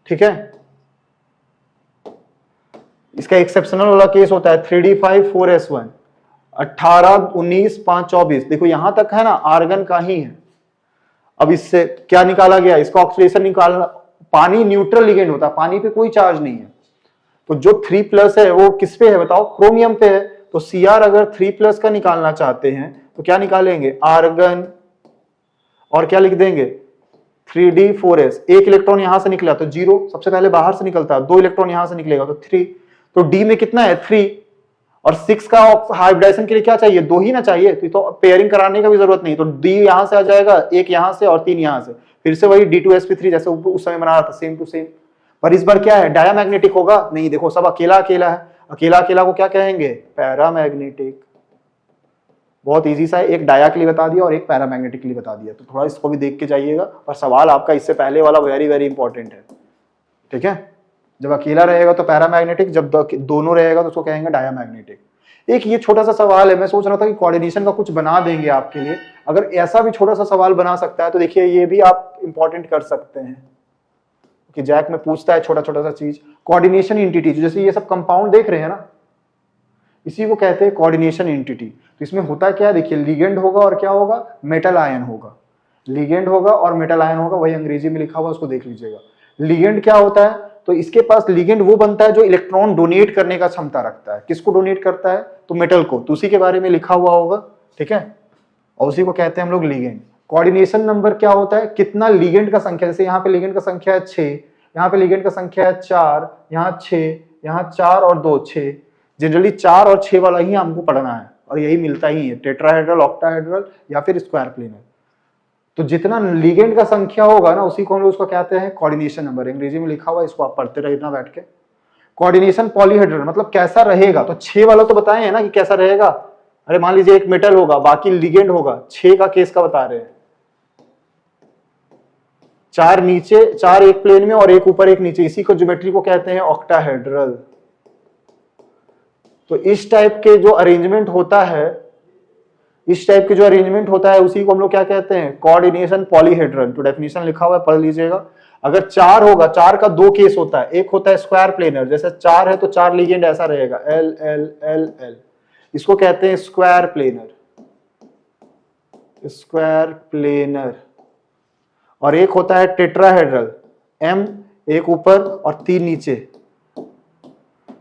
Speaker 1: ठीक है, इसका एक्सेप्शनल वाला केस होता है 3d5 4s1, 18 19 5 24। देखो यहां तक है ना, आर्गन का ही है। अब इससे क्या निकाला गया, इसका ऑक्सीडेशन निकालना। पानी न्यूट्रल लिगेंड होता है, पानी पे कोई चार्ज नहीं है, तो जो 3+ है वो किस पे है बताओ, क्रोमियम पे है। तो Cr अगर 3+ का निकालना चाहते हैं तो क्या निकालेंगे, आर्गन, और क्या लिख देंगे 3d4s। एक इलेक्ट्रॉन यहां से निकला तो 0, सबसे पहले बाहर से निकलता है, 2 इलेक्ट्रॉन यहां से निकलेगा तो 3, तो D में कितना है 3, और 6 का हाइब्रिडाइजेशन के लिए क्या चाहिए, 2 ही ना चाहिए, तो पेयरिंग कराने का भी जरूरत नहीं, तो D यहां से आ जाएगा, 1 यहां से और 3 यहां से, फिर से वही D2sp3 जैसे उस समय बना रहा था, सेम टू सेम। पर इस बार क्या है, डायामैग्नेटिक होगा नहीं, देखो सब अकेला अकेला है, अकेला अकेला को क्या कहेंगे, पैरामैग्नेटिक। बहुत इजी सा है, एक डाया के लिए बता दिया और एक पैरामैग्नेटिक के लिए बता दिया, तो थोड़ा इसको भी देख के जाइएगा। और सवाल आपका इससे पहले वाला वेरी वेरी इंपॉर्टेंट है। ठीक है, जब अकेला रहेगा तो पैरामैग्नेटिक, जब दोनों रहेगा तो उसको कहेंगे डायामैग्नेटिक। एक ये छोटा सा सवाल है, मैं सोच रहा था कि कोऑर्डिनेशन का कुछ बना देंगे आपके लिए, अगर ऐसा भी छोटा सा सवाल बना सकता है तो देखिए ये भी आप इंपॉर्टेंट कर सकते हैं कि जैक में पूछता है छोटा छोटा सा चीज। कोऑर्डिनेशन एंटिटी, जैसे ये सब कंपाउंड देख रहे हैं ना, इसी को कहते हैं कोऑर्डिनेशन एंटिटी। तो इसमें होता क्या है, देखिए लिगेंड होगा और क्या होगा, मेटल आयन होगा। लिगेंड होगा और मेटल आयन होगा, वही अंग्रेजी में लिखा हुआ, उसको देख लीजिएगा। लिगेंड क्या होता है, तो इसके पास लिगेंड वो बनता है जो इलेक्ट्रॉन डोनेट करने का क्षमता रखता है। किसको डोनेट करता है, तो मेटल को, तो उसी के बारे में लिखा हुआ होगा। ठीक है, और उसी को कहते हैं हम लोग लिगेंड। कोऑर्डिनेशन नंबर क्या होता है, कितना लिगेंड का संख्या, जैसे यहाँ पे लिगेंड का संख्या है 6, यहाँ पे लिगेंड का संख्या है 4, यहाँ 6, यहाँ 4 और 2 6। जनरली 4 और 6 वाला ही हमको पढ़ना है, और यही मिलता ही है, टेट्राहेड्रल, ऑक्टाहेड्रल या फिर स्क्वायर प्लेनर। तो जितना लिगेंड का संख्या होगा ना, उसी को हम लोग उसको कहते हैं कोऑर्डिनेशन नंबर। अंग्रेजी में लिखा हुआ है, इसको आप पढ़ते रहना बैठ के। कोऑर्डिनेशन पॉलीहेड्रल मतलब कैसा रहेगा, तो 6 वाला तो बताए हैं ना कि कैसा रहेगा। अरे मान लीजिए एक मेटल होगा, बाकी लिगेंड होगा, 6 का केस का बता रहे हैं। 4 नीचे, 4 एक प्लेन में और एक ऊपर एक नीचे, इसी को ज्योमेट्री को कहते हैं ऑक्टाहेड्रल। तो इस टाइप के जो अरेंजमेंट होता है, उसी को हम लोग क्या कहते हैं, कोऑर्डिनेशन पॉलीहेड्रल। तो डेफिनेशन लिखा हुआ है, पढ़ लीजिएगा। अगर 4 होगा, 4 का 2 केस होता है, एक होता है स्क्वायर प्लेनर, जैसे 4 है तो 4 लिगेंड ऐसा रहेगा, L L L L, इसको कहते हैं स्क्वायर प्लेनर। स्क्वायर प्लेनर, और एक होता है टेट्राहेड्रल, M एक ऊपर और 3 नीचे,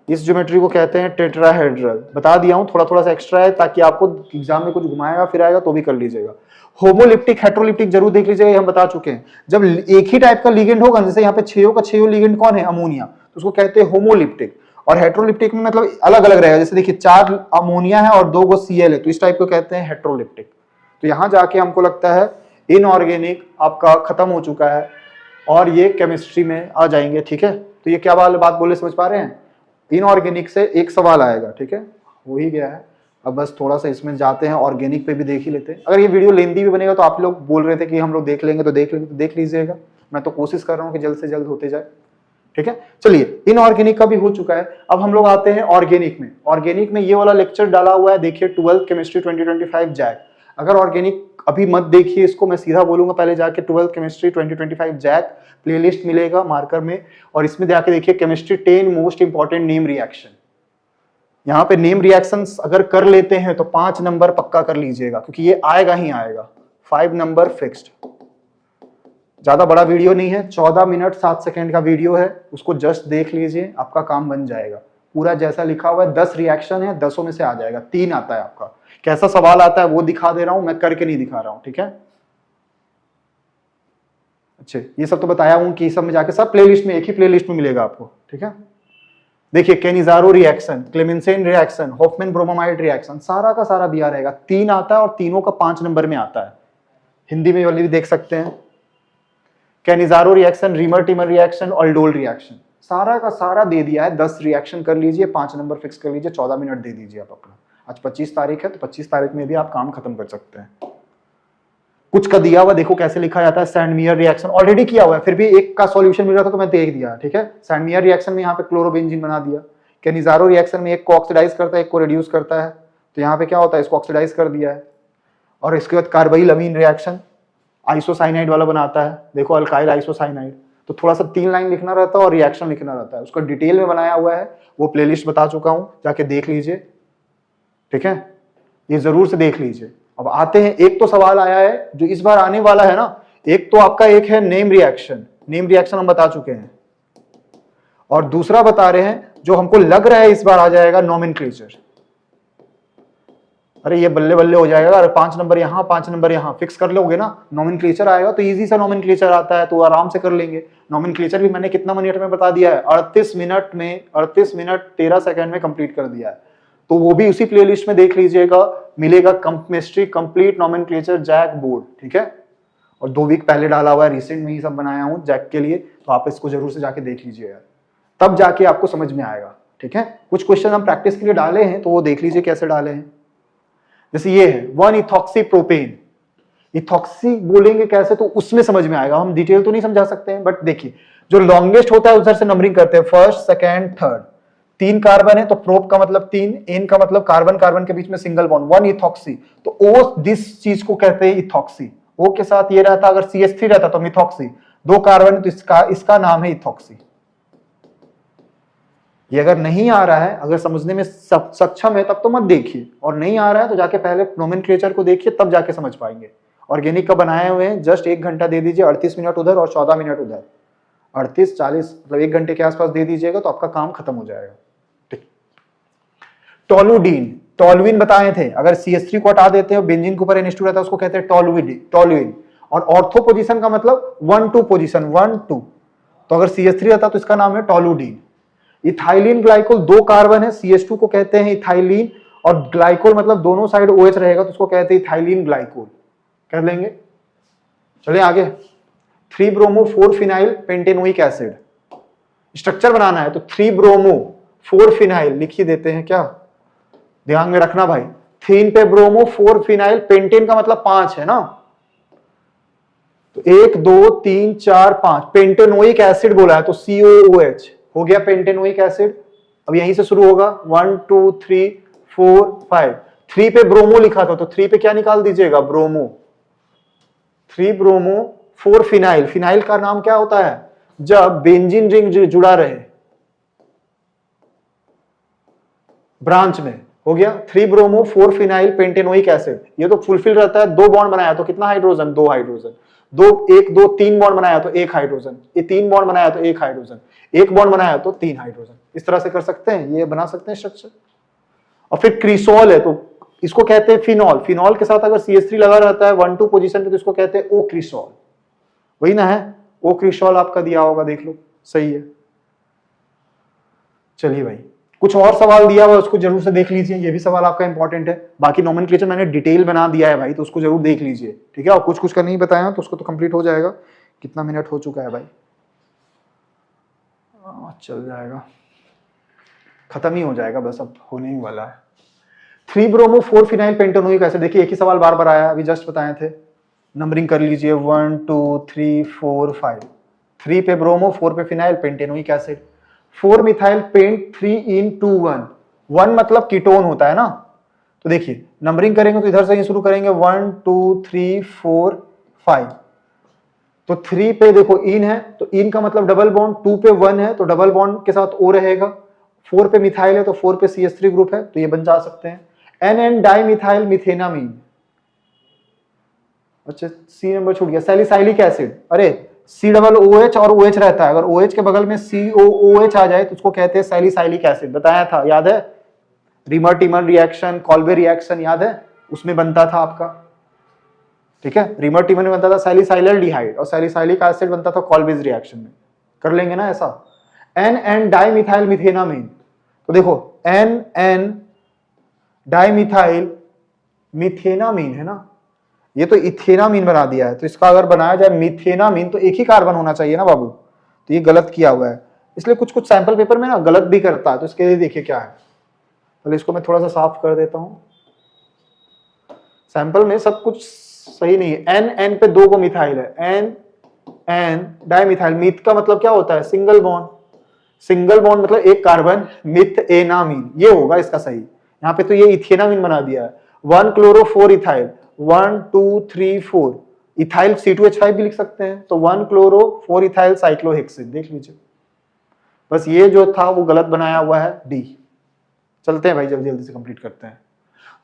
Speaker 1: इस ज्योमेट्री को कहते हैं टेट्राहेड्रल। बता दिया हूं, थोड़ा थोड़ा सा एक्स्ट्रा है ताकि आपको एग्जाम में कुछ घुमाएगा फिराएगा तो भी कर लीजिएगा। होमोलिप्टिक हेट्रोलिप्टिक जरूर देख लीजिएगा, ये हम बता चुके हैं। जब एक ही टाइप का लिगेंड होगा, जैसे यहाँ पे 6 का 6 लिगेंड कौन है, अमोनिया, तो उसको कहते हैं होमोलिप्टिक। और हेट्रोलिप्टिक में मतलब अलग अलग रहेगा, जैसे देखिए 4 अमोनिया है और 2 गो Cl है, तो इस टाइप को कहते हैं हेट्रोलिप्टिक। तो यहां जाके हमको लगता है इनऑर्गेनिक आपका खत्म हो चुका है और ये केमिस्ट्री में आ जाएंगे, ठीक है। तो ये क्या बात बोले, समझ पा रहे हैं। इनऑर्गेनिक से एक सवाल आएगा, ठीक है, हो ही गया है। अब बस थोड़ा सा इसमें जाते हैं, ऑर्गेनिक पे भी देख ही लेते हैं। अगर ये वीडियो लेंदी भी बनेगा तो आप लोग बोल रहे थे कि हम लोग देख लेंगे तो देख लीजिएगा। मैं तो कोशिश कर रहा हूँ कि जल्द से जल्द होते जाए, ठीक है। चलिए, इनऑर्गेनिक का भी हो चुका है, अब हम लोग आते हैं ऑर्गेनिक में। ऑर्गेनिक में ये वाला लेक्चर डाला हुआ है, देखिए 12th केमिस्ट्री 2025 जैक। अगर ऑर्गेनिक अभी मत देखिए इसको, मैं सीधा बोलूंगा पहले जाके 12th केमिस्ट्री 2025 जैक प्लेलिस्ट मिलेगा मार्कर में, और इसमें जाके देखिए chemistry 10 most important name reaction. यहाँ पे नेम रिएक्शंस अगर कर लेते हैं तो 5 नंबर पक्का कर लीजिएगा, क्योंकि ये आएगा ही आएगा, 5 नंबर फिक्स्ड। ज्यादा बड़ा वीडियो नहीं है, 14 मिनट 7 सेकंड का वीडियो है, उसको जस्ट देख लीजिए, आपका काम बन जाएगा। पूरा जैसा लिखा हुआ है, 10 रिएक्शन है, 10 में से आ जाएगा, 3 आता है आपका। कैसा सवाल आता है वो दिखा दे रहा हूं, मैं करके नहीं दिखा रहा हूं, ठीक है। अच्छा, ये सब तो बताया हूं कि सब में जाके सब प्लेलिस्ट में, एक ही प्लेलिस्ट में मिलेगा आपको, ठीक है। देखिए Cannizzaro reaction, Clemmensen reaction, Hofmann bromamide reaction, सारा का सारा दिया रहेगा। 3 आता है और तीनों का 5 नंबर में आता है। हिंदी में वाली भी देख सकते हैं, Cannizzaro reaction, Reimer Tiemann reaction, aldol reaction, सारा का सारा दे दिया है। 10 रिएक्शन कर लीजिए, 5 नंबर फिक्स कर लीजिए, 14 मिनट दे दीजिए आप अपना। आज 25 तारीख है, तो 25 तारीख में भी आप काम खत्म कर सकते हैं। कुछ का दिया हुआ देखो कैसे लिखा जाता है, सैंडमियर रिएक्शन ऑलरेडी किया हुआ है, फिर भी एक का सॉल्यूशन मिल रहा था तो मैं देख दिया, ठीक है। सैंडमियर रिएक्शन में यहाँ पे क्लोरोबेंजीन बना दिया। केनिजारो रिएक्शन में एक को ऑक्सीडाइज करता है, एक को रिड्यूस करता है, तो यहाँ पे क्या होता है, इसको ऑक्सीडाइज कर दिया है। और इसके बाद कार्बाइल अमीन रिएक्शन आइसोसाइनाइड वाला बनाता है, देखो अल्काइल आइसोसाइनाइड। तो थोड़ा सा 3 लाइन लिखना रहता है और रिएक्शन लिखना रहता है, उसका डिटेल में बनाया हुआ है, वो प्लेलिस्ट बता चुका हूं, जाके देख लीजिए, ठीक है। ये जरूर से देख लीजिए। अब आते हैं, एक तो सवाल आया है जो इस बार आने वाला है ना, एक तो आपका एक है नेम रिएक्शन, नेम रिएक्शन हम बता चुके हैं, और दूसरा बता रहे हैं जो हमको लग रहा है इस बार आ जाएगा, नोमेनक्लेचर। अरे ये बल्ले बल्ले हो जाएगा, अरे 5 नंबर यहाँ 5 नंबर यहाँ फिक्स कर लोगे ना, नोमेनक्लेचर आएगा तो इजी सा नोमेनक्लेचर आता है, तो आराम से कर लेंगे। नोमेनक्लेचर भी मैंने कितना मिनट में बता दिया है, 38 मिनट में, 38 मिनट 13 सेकंड में कंप्लीट कर दिया है। तो वो भी उसी प्लेलिस्ट में देख लीजिएगा, मिलेगा chemistry complete nomenclature JAC board, ठीक है। और 2 वीक पहले डाला हुआ है, रिसेंट में ही सब बनाया हूँ जैक के लिए, तो आप इसको जरूर से जाके देख लीजिए यार, तब जाके आपको समझ में आएगा, ठीक है। कुछ क्वेश्चन हम प्रैक्टिस के लिए डाले हैं, तो वो देख लीजिए कैसे डाले हैं। जैसे ये है 1 इथॉक्सी प्रोपेन, इथॉक्सी बोलेंगे कैसे तो उसमें समझ में आएगा, हम डिटेल तो नहीं समझा सकते हैं, बट देखिए जो लॉन्गेस्ट होता है उधर से नंबरिंग करते हैं, फर्स्ट सेकंड थर्ड। 3 कार्बन है तो प्रोप का मतलब 3, एन का मतलब कार्बन कार्बन के बीच में सिंगल बॉन्ड, 1 इथॉक्सी, तो ओ दिस चीज को कहते हैं इथॉक्सी। ओ के साथ ये रहता, अगर CH3 रहता तो मिथॉक्सी, 2 कार्बन तो इसका नाम है इथॉक्सी। ये अगर नहीं आ रहा है, अगर समझने में सक्षम है तब तो मत देखिए, और नहीं आ रहा है तो जाके पहले नोमेनक्लेचर को देखिए, तब जाके समझ पाएंगे। ऑर्गेनिक का बनाए हुए हैं, जस्ट 1 घंटा दे दीजिए, 38 मिनट उधर और 14 मिनट उधर, 38-40 मतलब 1 घंटे के आसपास दे दीजिएगा तो आपका काम खत्म हो जाएगा, ठीक। टोलुडीन, टोलुइन बताए थे, अगर CH3 को हटा देते हैं, बेंजीन के ऊपर NH2 रहता है, उसको कहते हैं टोलुइन। और ऑर्थो पोजीशन का मतलब 1-2 पोजीशन, 1-2, तो अगर CH3 रहता तो इसका नाम है टोलुडीन। इथाइलिन ग्लाइकोल, 2 कार्बन है, CH2 को कहते हैं इथाइलिन, और ग्लाइकोल मतलब दोनों साइड OH रहेगा तो उसको कहते हैं इथाइलिन ग्लाइकोल, कर लेंगे। चलिए आगे, 3 bromo 4 phenyl pentenoic acid, structure बनाना है तो 3 ब्रोमो 4 फिनाइल लिख ही देते हैं, क्या ध्यान में रखना भाई, 3 पे ब्रोमो 4 फिनाइल, पेंटेन का मतलब 5 है ना, तो 1 2 3 4 5, पेंटेनोइक एसिड बोला है तो COOH हो गया पेंटेनोइक एसिड। अब यहीं से शुरू होगा, 1 2 3 4 5, 3 पे ब्रोमो लिखा था तो 3 पे क्या निकाल दीजिएगा, ब्रोमो, 3 ब्रोमो 4 फिनाइल। फिनाइल का नाम क्या होता है, जब बेंजीन रिंग जुड़ा रहे ब्रांच में, हो गया। 3 ब्रोमो 4 फिनाइल पेंटेनोइक एसिड, ये तो फुलफिल रहता है, 2 बॉन्ड बनाया तो कितना हाइड्रोजन, 2 हाइड्रोजन, 3 बॉन्ड बनाया तो 1 हाइड्रोजन, ये 3 बॉन्ड बनाया तो 1 हाइड्रोजन, 1 बॉन्ड बनाया तो 3 हाइड्रोजन। इस तरह से कर सकते हैं, ये बना सकते हैं स्ट्रक्चर। और फिर क्रिसोल है तो इसको कहते हैं फिनॉल, फिनॉल के साथ अगर CH3 लगा रहता है 1-2 पोजीशन पे तो इसको कहते हैं ओ क्रिसोल, वही ना है, ओ क्रिसोल आपका दिया होगा, देख लो, सही है। चलिए भाई, कुछ और सवाल दिया हुआ उसको जरूर से देख लीजिए, ये भी सवाल आपका इंपॉर्टेंट है। बाकी नोमेनक्लेचर मैंने डिटेल बना दिया है भाई, तो उसको जरूर देख लीजिए, ठीक है। और कुछ कुछ का नहीं बताया तो उसको तो कंप्लीट हो जाएगा। कितना मिनट हो चुका है भाई, चल जाएगा, खत्म ही हो जाएगा बस, अब होने ही वाला है। 3 ब्रोमो 4 फिनाइल पेंटेनोइक एसिड, देखिए एक ही सवाल बार बार आया, अभी जस्ट बताए थे। नंबरिंग कर लीजिए 1 2 3 4 5, 3 पे ब्रोमो, 4 पे phenyl pentenoic acid, 4 methyl paint 3-in-2-1, 1 मतलब कीटोन होता है ना। तो देखिए नंबरिंग करेंगे तो इधर से ही शुरू करेंगे, 1 2 3 4 5, तो 3 पे देखो इन है तो इन का मतलब डबल बॉन्ड, 2 पे 1 है तो डबल बॉन्ड के साथ ओ रहेगा, 4 पे मिथाइल है तो 4 पे CH3 ग्रुप है, तो ये बन जा सकते हैं NN डाइमिथाइल मिथेनामीन। अच्छा सी नंबर छूट गया, सैलिसाइलिक एसिड, अरे COOH और OH रहता है, अगर OH के बगल में COOH आ जाए तो उसको कहते हैं सैलिसाइलिक एसिड, बताया था, याद है, reamer Timmer reaction, Kolbe reaction याद है, उसमें बनता था आपका, ठीक है। रिमर टिमर में बनता था सैलिसाइलडिहाइड और सैलिसाइलिक एसिड बनता था कॉल्बेज रिएक्शन में, कर लेंगे ना ऐसा। NN डाइमिथाइल मिथेनामीन, तो देखो NN डाइमिथाइल मिथेनामीन है ना, ये तो इथेनामीन बना दिया है, तो इसका अगर बनाया जाए मिथेनामीन तो एक ही कार्बन होना चाहिए ना बाबू, तो ये गलत किया हुआ है, इसलिए कुछ कुछ सैंपल पेपर में ना गलत भी करता है, तो इसके लिए देखिए क्या है, पहले इसको मैं थोड़ा सा साफ कर देता हूं, सैंपल में सब कुछ सही नहीं है। NN पे 2 को मिथाइल है, NN डाइमिथाइल, मिथ का मतलब क्या होता है, सिंगल बॉन्ड, सिंगल बॉन्ड मतलब एक कार्बन, मिथेनामीन ये होगा इसका सही, यहाँ पे तो ये इथेनामीन बना दिया है। 1 क्लोरो 4 इथाइल, 1 2 3 4 इथाइल C2H5 भी लिख सकते हैं, तो 1 क्लोरो 4 इथाइल साइक्लोहेक्सेन, देख लीजिए, बस ये जो था वो गलत बनाया हुआ है डी। चलते हैं भाई, जल्दी जल्दी से कंप्लीट करते हैं।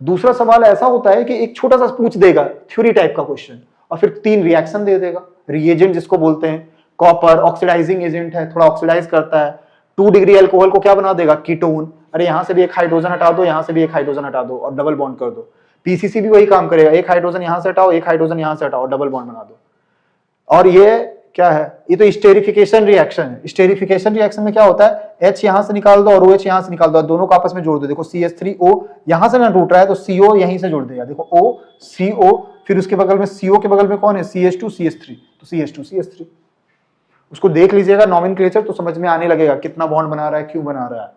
Speaker 1: दूसरा सवाल ऐसा होता है कि एक छोटा सा पूछ देगा थ्योरी टाइप का क्वेश्चन और फिर 3 रिएक्शन दे देगा, रिएजेंट जिसको बोलते हैं, कॉपर ऑक्सीडाइजिंग एजेंट है, थोड़ा ऑक्सीडाइज करता है, 2 डिग्री अल्कोहल को क्या बना देगा, कीटोन, अरे यहां से भी एक हाइड्रोजन हटा दो, यहां से भी एक हाइड्रोजन हटा दो और डबल बॉन्ड कर दो। पीसीसी भी वही काम करेगा, एक हाइड्रोजन यहां से हटाओ, एक हाइड्रोजन यहां से हटाओ, डबल बॉन्ड बना दो। और ये क्या है, ये तो स्टेरिफिकेशन रिएक्शन है। स्टेरिफिकेशन रिएक्शन में क्या होता है, H यहां से निकाल दो और OH यहां से निकाल दो, दोनों को आपस में जोड़ दो, देखो CH3O यहां से ना टूट रहा है तो CO यहीं से जोड़ देगा, देखो O CO, फिर उसके बगल में CO के बगल में कौन है, CH2 CH3, तो CH2 CH3, उसको देख लीजिएगा नॉमेनक्लेचर तो समझ में आने लगेगा कितना बॉन्ड बना रहा है, क्यों बना रहा है।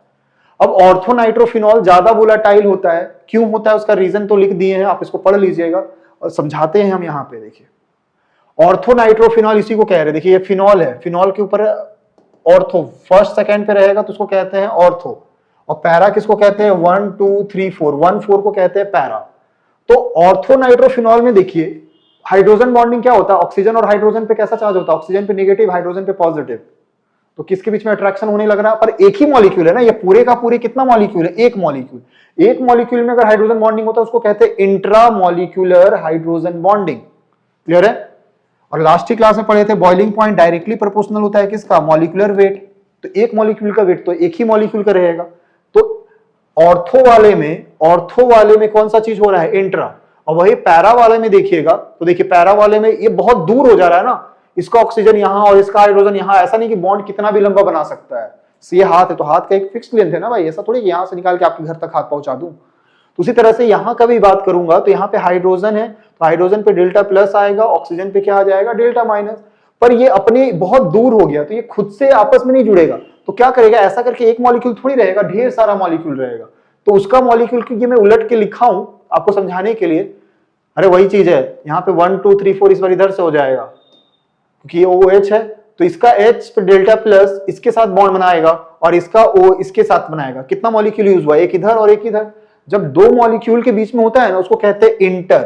Speaker 1: अब ऑर्थोनाइट्रोफिनॉल ज्यादा वोलेटाइल होता है, क्यों होता है उसका रीजन तो लिख दिए हैं, आप इसको पढ़ लीजिएगा और समझाते हैं हम यहाँ पे। देखिए ऑर्थोनाइट्रोफिनॉल इसी को कह रहे हैं, देखिए ये फिनॉल है, फिनॉल के ऊपर ऑर्थो फर्स्ट सेकंड पे रहेगा तो उसको कहते हैं ऑर्थो, और पैरा किसको कहते हैं, 1 2 3 4, 1 4 को कहते हैं पैरा। तो ऑर्थोनाइट्रोफिनॉल में देखिए हाइड्रोजन बॉन्डिंग क्या होता है, ऑक्सीजन और हाइड्रोजन पे कैसा चार्ज होता है, ऑक्सीजन पे नेगेटिव, हाइड्रोजन पे पॉजिटिव, तो किसके बीच में अट्रैक्शन होने लग रहा है, पर एक ही मॉलिक्यूल है ना, ये पूरे का पूरे कितना मॉलिक्यूल है, एक मॉलिक्यूल, एक मॉलिक्यूल में अगर हाइड्रोजन बॉन्डिंग होता है उसको कहते हैं intra molecular hydrogen bonding, clear है। और लास्ट ही क्लास में पढ़े थे बॉइलिंग पॉइंट डायरेक्टली प्रोपोर्शनल होता है किसका, मॉलिक्यूलर वेट, तो एक मॉलिक्यूल का वेट तो एक ही मॉलिक्यूल का रहेगा। तो ऑर्थो वाले में कौन सा चीज हो रहा है, इंट्रा, और वही पैरा वाले में देखिएगा तो देखिए पैरा वाले में ये बहुत दूर हो जा रहा है ना, इसका ऑक्सीजन यहां और इसका हाइड्रोजन यहां, ऐसा नहीं कि बॉन्ड कितना भी लंबा बना सकता है, ये हाथ है तो हाथ का एक फिक्स लेंथ है ना भाई, ऐसा थोड़ी यहां से निकाल के आपके घर तक हाथ पहुंचा दूं। तो उसी तरह से यहां का भी बात करूंगा तो यहां पे हाइड्रोजन है तो हाइड्रोजन पे डेल्टा प्लस आएगा, ऑक्सीजन पे क्या आ जाएगा, डेल्टा माइनस, पर ये अपने बहुत दूर हो गया तो ये खुद से आपस में नहीं जुड़ेगा, तो क्या करेगा, ऐसा करके एक मॉलिक्यूल थोड़ी रहेगा, ढेर सारा मॉलिक्यूल रहेगा, तो उसका मॉलिक्यूल की मैं उलट के लिखा हूं आपको समझाने के लिए, अरे वही चीज है, यहाँ पे 1 2 3 4 इस बार इधर से हो जाएगा क्योंकि ये OH है तो इसका H पे डेल्टा प्लस इसके साथ बॉन्ड बनाएगा और इसका O इसके साथ बनाएगा, कितना मॉलिक्यूल यूज हुआ, एक इधर और एक इधर। जब 2 मॉलिक्यूल के बीच में होता है ना उसको कहते हैं इंटर,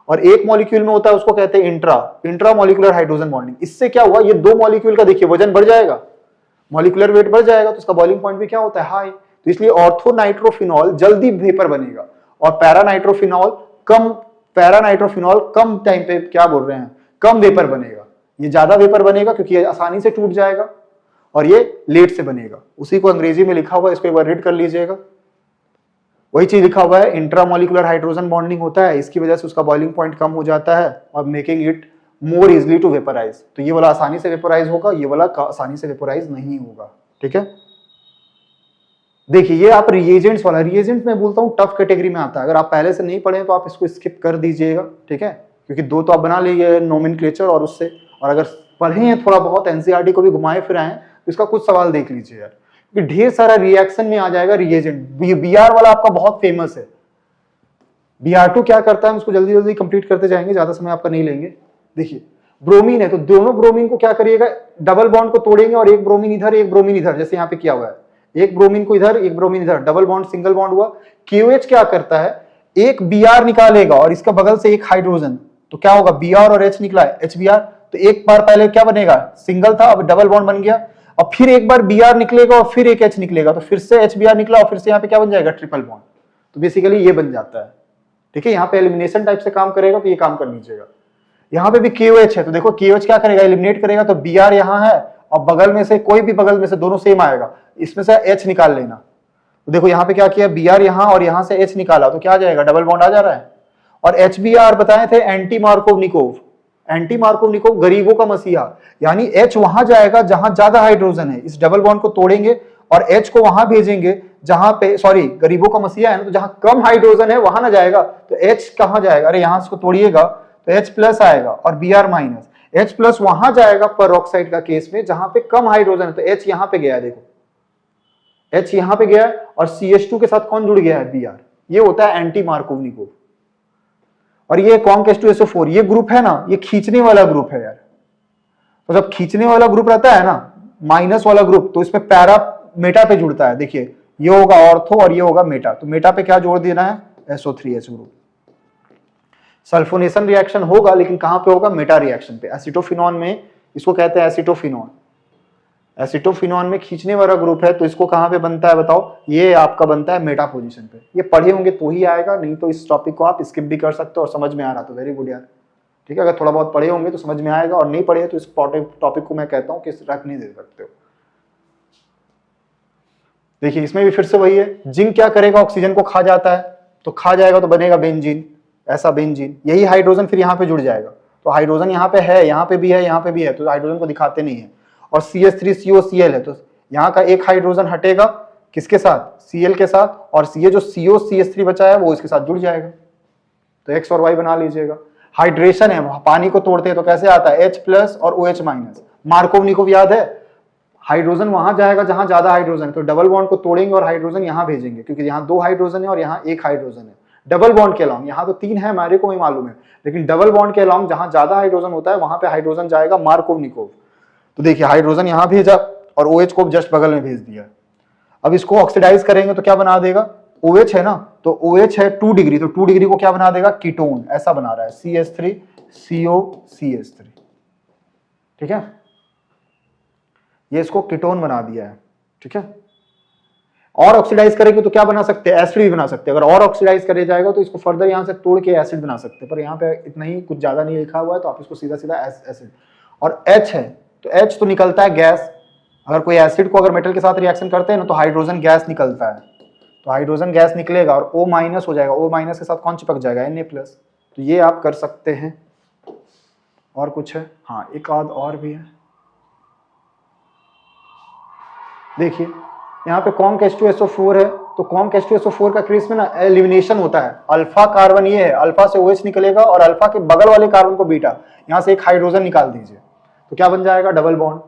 Speaker 1: और एक मॉलिक्यूल में होता है उसको कहते हैं इंट्रा मॉलिक्यूलर हाइड्रोजन बॉन्डिंग। इससे क्या हुआ, ये 2 मॉलिक्यूल का देखिए वजन बढ़ जाएगा, मॉलिक्यूलर वेट बढ़ जाएगा तो उसका बॉइलिंग पॉइंट भी क्या होता है, हाई, तो इसलिए ऑर्थोनाइट्रोफिनॉल जल्दी वेपर बनेगा और पैरानाइट्रोफिनॉल कम टाइम पे क्या बोल रहे हैं, कम वेपर बनेगा। ये ज्यादा वेपर बनेगा क्योंकि ये आसानी से टूट जाएगा और ये लेट से बनेगा। उसी को अंग्रेजी में लिखा हुआ है, इसको एक बार रीड कर लीजिएगा। वही चीज लिखा हुआ है, इंट्रामोलिकुलर हाइड्रोजन बॉन्डिंग होता है, इसकी वजह से उसका बॉइलिंग पॉइंट कम हो जाता है और making it more easily to vaporize. तो ये वाला आसानी से वेपराइज होगा, ये वाला आसानी से वेपराइज नहीं होगा। ठीक है, देखिए ये आप रिएजेंट्स वाला, रिएजेंट मैं बोलता हूँ टफ कैटेगरी में आता है। अगर आप पहले से नहीं पढ़े तो आप इसको स्किप कर दीजिएगा। ठीक है, क्योंकि दो तो आप बना लीजिए नोमेनक्लेचर और उससे, और अगर पढ़े हैं थोड़ा बहुत एनसीईआरटी को भी घुमाए फिराएं तो इसका कुछ सवाल देख लीजिए यार, क्योंकि ढेर सारा रिएक्शन में आ जाएगा रिएजेंट। बीआर वाला आपका बहुत फेमस है। Br2 क्या करता है, हम इसको जल्दी जल्दी कंप्लीट करते जाएंगे, ज्यादा समय आपका नहीं लेंगे। देखिए ब्रोमीन है तो दोनों ब्रोमीन को क्या करिएगा, डबल बॉन्ड को तोड़ेंगे और एक ब्रोमीन इधर एक ब्रोमीन इधर, जैसे यहाँ पे किया हुआ है, एक ब्रोमीन को इधर एक ब्रोमीन इधर, डबल बॉन्ड सिंगल बॉन्ड हुआ। KOH क्या करता है, एक Br निकालेगा और इसका बगल से एक हाइड्रोजन, तो क्या होगा, Br और H निकला है, HBr। तो एक बार पहले क्या बनेगा, सिंगल था, अब डबल बॉन्ड बन गया, और फिर एक बार Br निकलेगा और फिर एक H निकलेगा, तो फिर से HBr निकला और फिर से यहाँ पे क्या बन जाएगा, ट्रिपल बॉन्ड। तो बेसिकली ये बन जाता है। ठीक है, यहाँ पे एलिमिनेशन टाइप से काम करेगा तो ये काम कर लीजिएगा। यहाँ पे भी KOH है तो देखो KOH क्या करेगा, एलिमिनेट करेगा, तो Br यहाँ है और बगल में से कोई भी बगल में से दोनों सेम आएगा, इसमें से H निकाल लेना। तो देखो यहाँ पे क्या किया, Br यहाँ और यहाँ से H निकाला, तो क्या आ जाएगा, डबल बॉन्ड आ जा रहा है। और HBr बताए थे एंटी मार्कोवनिकोव, एंटी मार्कोवनिकोव गरीबों का मसीहा, यानी H वहां जाएगा जहां ज्यादा हाइड्रोजन है, इस डबल बॉन्ड को तोड़ेंगे और H को वहां भेजेंगे जहां पे, सॉरी गरीबों का मसीहा है ना, तो जहां कम हाइड्रोजन है वहां ना जाएगा, तो H कहां जाएगा, अरे यहां इसको तोड़िएगा तो H प्लस आएगा और Br माइनस। H प्लस वहां जाएगा पेरोक्साइड का केस में जहां पे कम हाइड्रोजन है, तो H यहां पे गया, देखो H यहां पे गया और CH2 के साथ कौन जुड़ गया है, Br। ये होता है एंटी मार्कोवनिकोव। और ये कॉन्क H2SO4 ये ग्रुप है ना, ये खींचने वाला ग्रुप है यार। तो जब खींचने वाला ग्रुप रहता है ना, माइनस वाला ग्रुप, तो इसमें पैरा मेटा पे जुड़ता है। देखिए ये होगा ऑर्थो और ये होगा मेटा, तो मेटा पे क्या जोड़ देना है, SO3H ग्रुप। सल्फोनेशन रिएक्शन होगा लेकिन कहां पे होगा, मेटा रिएक्शन पे। एसिटोफिनॉन में इसको कहते हैं एसिटोफिनॉन, एसिटोफिनॉन में खींचने वाला ग्रुप है, तो इसको कहां पे बनता है बताओ, ये आपका बनता है मेटा पोजीशन पे। ये पढ़े होंगे तो ही आएगा, नहीं तो इस टॉपिक को आप स्किप भी कर सकते हो और समझ में आ रहा तो वेरी गुड यार। ठीक है, अगर थोड़ा बहुत पढ़े होंगे तो समझ में आएगा, और नहीं पढ़े तो इस टॉपिक को मैं कहता हूं कि रख नहीं दे सकते हो। देखिए इसमें भी फिर से वही है, जिंक क्या करेगा, ऑक्सीजन को खा जाता है, तो खा जाएगा तो बनेगा बेंजीन, ऐसा बेंजीन। यही हाइड्रोजन फिर यहाँ पे जुड़ जाएगा, तो हाइड्रोजन यहाँ पे है, यहाँ पे भी है, यहाँ पे भी है, तो हाइड्रोजन को दिखाते नहीं है। और CH3COCl है, तो यहाँ का एक हाइड्रोजन हटेगा किसके साथ, Cl के साथ, और ये जो COCH3 बचा है वो इसके साथ जुड़ जाएगा। तो X और Y बना लीजिएगा। हाइड्रेशन है, पानी को तोड़ते हैं तो कैसे आता है, H प्लस और OH माइनस। मार्कोवनिकोव याद है, हाइड्रोजन वहां जाएगा जहां ज्यादा हाइड्रोजन है, तो डबल बॉन्ड को तोड़ेंगे और हाइड्रोजन यहां भेजेंगे, क्योंकि यहाँ 2 हाइड्रोजन है और यहाँ 1 हाइड्रोजन है। डबल बॉन्ड के अलॉन्ग, यहाँ तो 3 है, हमारे को भी मालूम है, लेकिन डबल बॉन्ड के अलॉन्ग जहां ज्यादा हाइड्रोजन होता है वहां पे हाइड्रोजन जाएगा मार्कोवनिकोव। तो देखिए हाइड्रोजन यहां भेजा और OH को जस्ट बगल में भेज दिया। अब इसको ऑक्सीडाइज करेंगे तो क्या बना देगा, OH है ना, तो OH है 2 डिग्री, तो 2 डिग्री को क्या बना देगा, कीटोन, ऐसा बना रहा है, CH3COCH3। ठीक है, ये इसको कीटोन बना दिया है। ठीक है, और ऑक्सीडाइज करेंगे तो क्या बना सकते हैं, एसिड भी बना सकते हैं। अगर और ऑक्सीडाइज करे जाएगा तो इसको फर्दर यहां से तोड़ के एसिड बना सकते हैं, पर यहाँ पे इतना ही, कुछ ज्यादा नहीं लिखा हुआ है, तो आप इसको सीधा सीधा एसिड। और H है तो H तो निकलता है गैस, अगर कोई एसिड को अगर मेटल के साथ रिएक्शन करते हैं ना तो हाइड्रोजन गैस निकलता है, तो हाइड्रोजन गैस निकलेगा और O माइनस हो जाएगा, O माइनस के साथ कौन चिपक जाएगा, Na प्लस। तो ये आप कर सकते हैं। और कुछ है, हाँ एक आध और भी है। देखिए यहाँ पे कॉन्क H2SO4 है, तो कॉन्क H2SO4 का केस में ना एलिमिनेशन होता है। अल्फा कार्बन ये है, अल्फा से OH निकलेगा और अल्फा के बगल वाले कार्बन को बीटा, यहाँ से एक हाइड्रोजन निकाल दीजिए, तो क्या बन जाएगा, डबल बॉन्ड।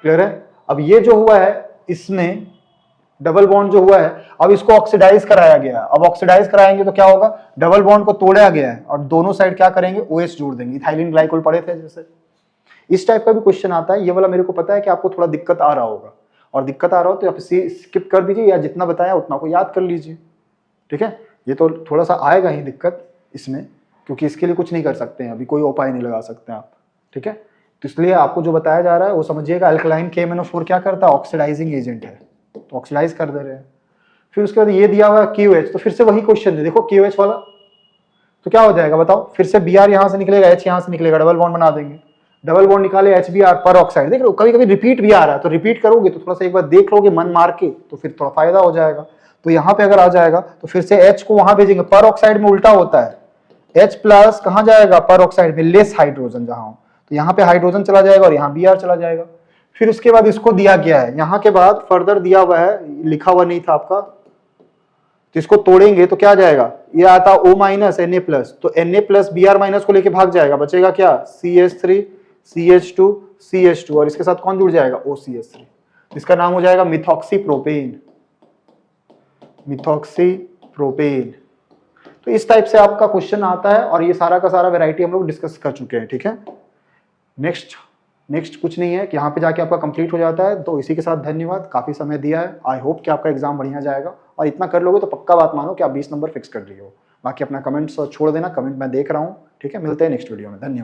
Speaker 1: क्लियर है। अब ये जो हुआ है इसमें डबल बॉन्ड जो हुआ है, अब इसको ऑक्सीडाइज कराया गया है। अब ऑक्सीडाइज कराएंगे तो क्या होगा, डबल बॉन्ड को तोड़ा गया है और दोनों साइड क्या करेंगे, OH जोड़ देंगे। इथाइलिन ग्लाइकोल पढ़े थे जैसे, इस टाइप का भी क्वेश्चन आता है। ये वाला मेरे को पता है कि आपको थोड़ा दिक्कत आ रहा होगा, और दिक्कत आ रहा हो तो आप इसे स्किप कर दीजिए या जितना बताया उतना को याद कर लीजिए। ठीक है, ये तो थोड़ा सा आएगा ही दिक्कत इसमें, क्योंकि इसके लिए कुछ नहीं कर सकते हैं, अभी कोई उपाय नहीं लगा सकते हैं आप। ठीक है, तो इसलिए आपको जो बताया जा रहा है वो समझिएगा। अल्कलाइन KMnO4 क्या करता है, ऑक्सीडाइजिंग एजेंट है, तो तो ऑक्सीडाइज कर दे रहे हैं। फिर उसके बाद ये दिया हुआ है KOH, तो फिर से वही क्वेश्चन है, देखो KOH वाला, तो क्या हो जाएगा बताओ, फिर से Br यहां से निकलेगा, H यहां से निकलेगा, डबल बॉन्ड बना देंगे, डबल बॉन्ड निकाले HBr पर ऑक्साइड। देख लो कभी कभी रिपीट भी आ रहा है, तो रिपीट करोगे तो थोड़ा सा एक बार देख लोगे मन मार के, तो फिर थोड़ा फायदा हो जाएगा। तो यहाँ पे अगर आ जाएगा तो फिर से H को वहां भेजेंगे, पर ऑक्साइड में उल्टा होता है, H प्लस कहां जाएगा, पर ऑक्साइड में लेस हाइड्रोजन जहां हो, तो यहाँ पे हाइड्रोजन चला जाएगा और यहाँ Br चला जाएगा। फिर उसके बाद इसको दिया गया है, यहाँ के बाद फर्दर दिया हुआ है, लिखा हुआ नहीं था आपका, तो इसको तोड़ेंगे तो क्या आ जाएगा, ये आता O माइनस Na प्लस, तो Na प्लस Br माइनस को लेके भाग जाएगा, बचेगा क्या CH3 CH2 CH2 और इसके साथ कौन जुड़ जाएगा OCH3, इसका नाम हो जाएगा मिथॉक्सी प्रोपेन, मिथॉक्सी प्रोपेन। तो इस टाइप से आपका क्वेश्चन आता है और ये सारा का सारा वैरायटी हम लोग डिस्कस कर चुके हैं, ठीक है। नेक्स्ट कुछ नहीं है कि यहाँ पे जाके आपका कंप्लीट हो जाता है। तो इसी के साथ धन्यवाद, काफी समय दिया है, आई होप कि आपका एग्जाम बढ़िया जाएगा और इतना कर लोगे तो पक्का बात मानो कि आप 20 नंबर फिक्स कर लिए हो। बाकी अपना कमेंट्स छोड़ देना, कमेंट मैं देख रहा हूँ, ठीक है। मिलते हैं नेक्स्ट वीडियो में, धन्यवाद।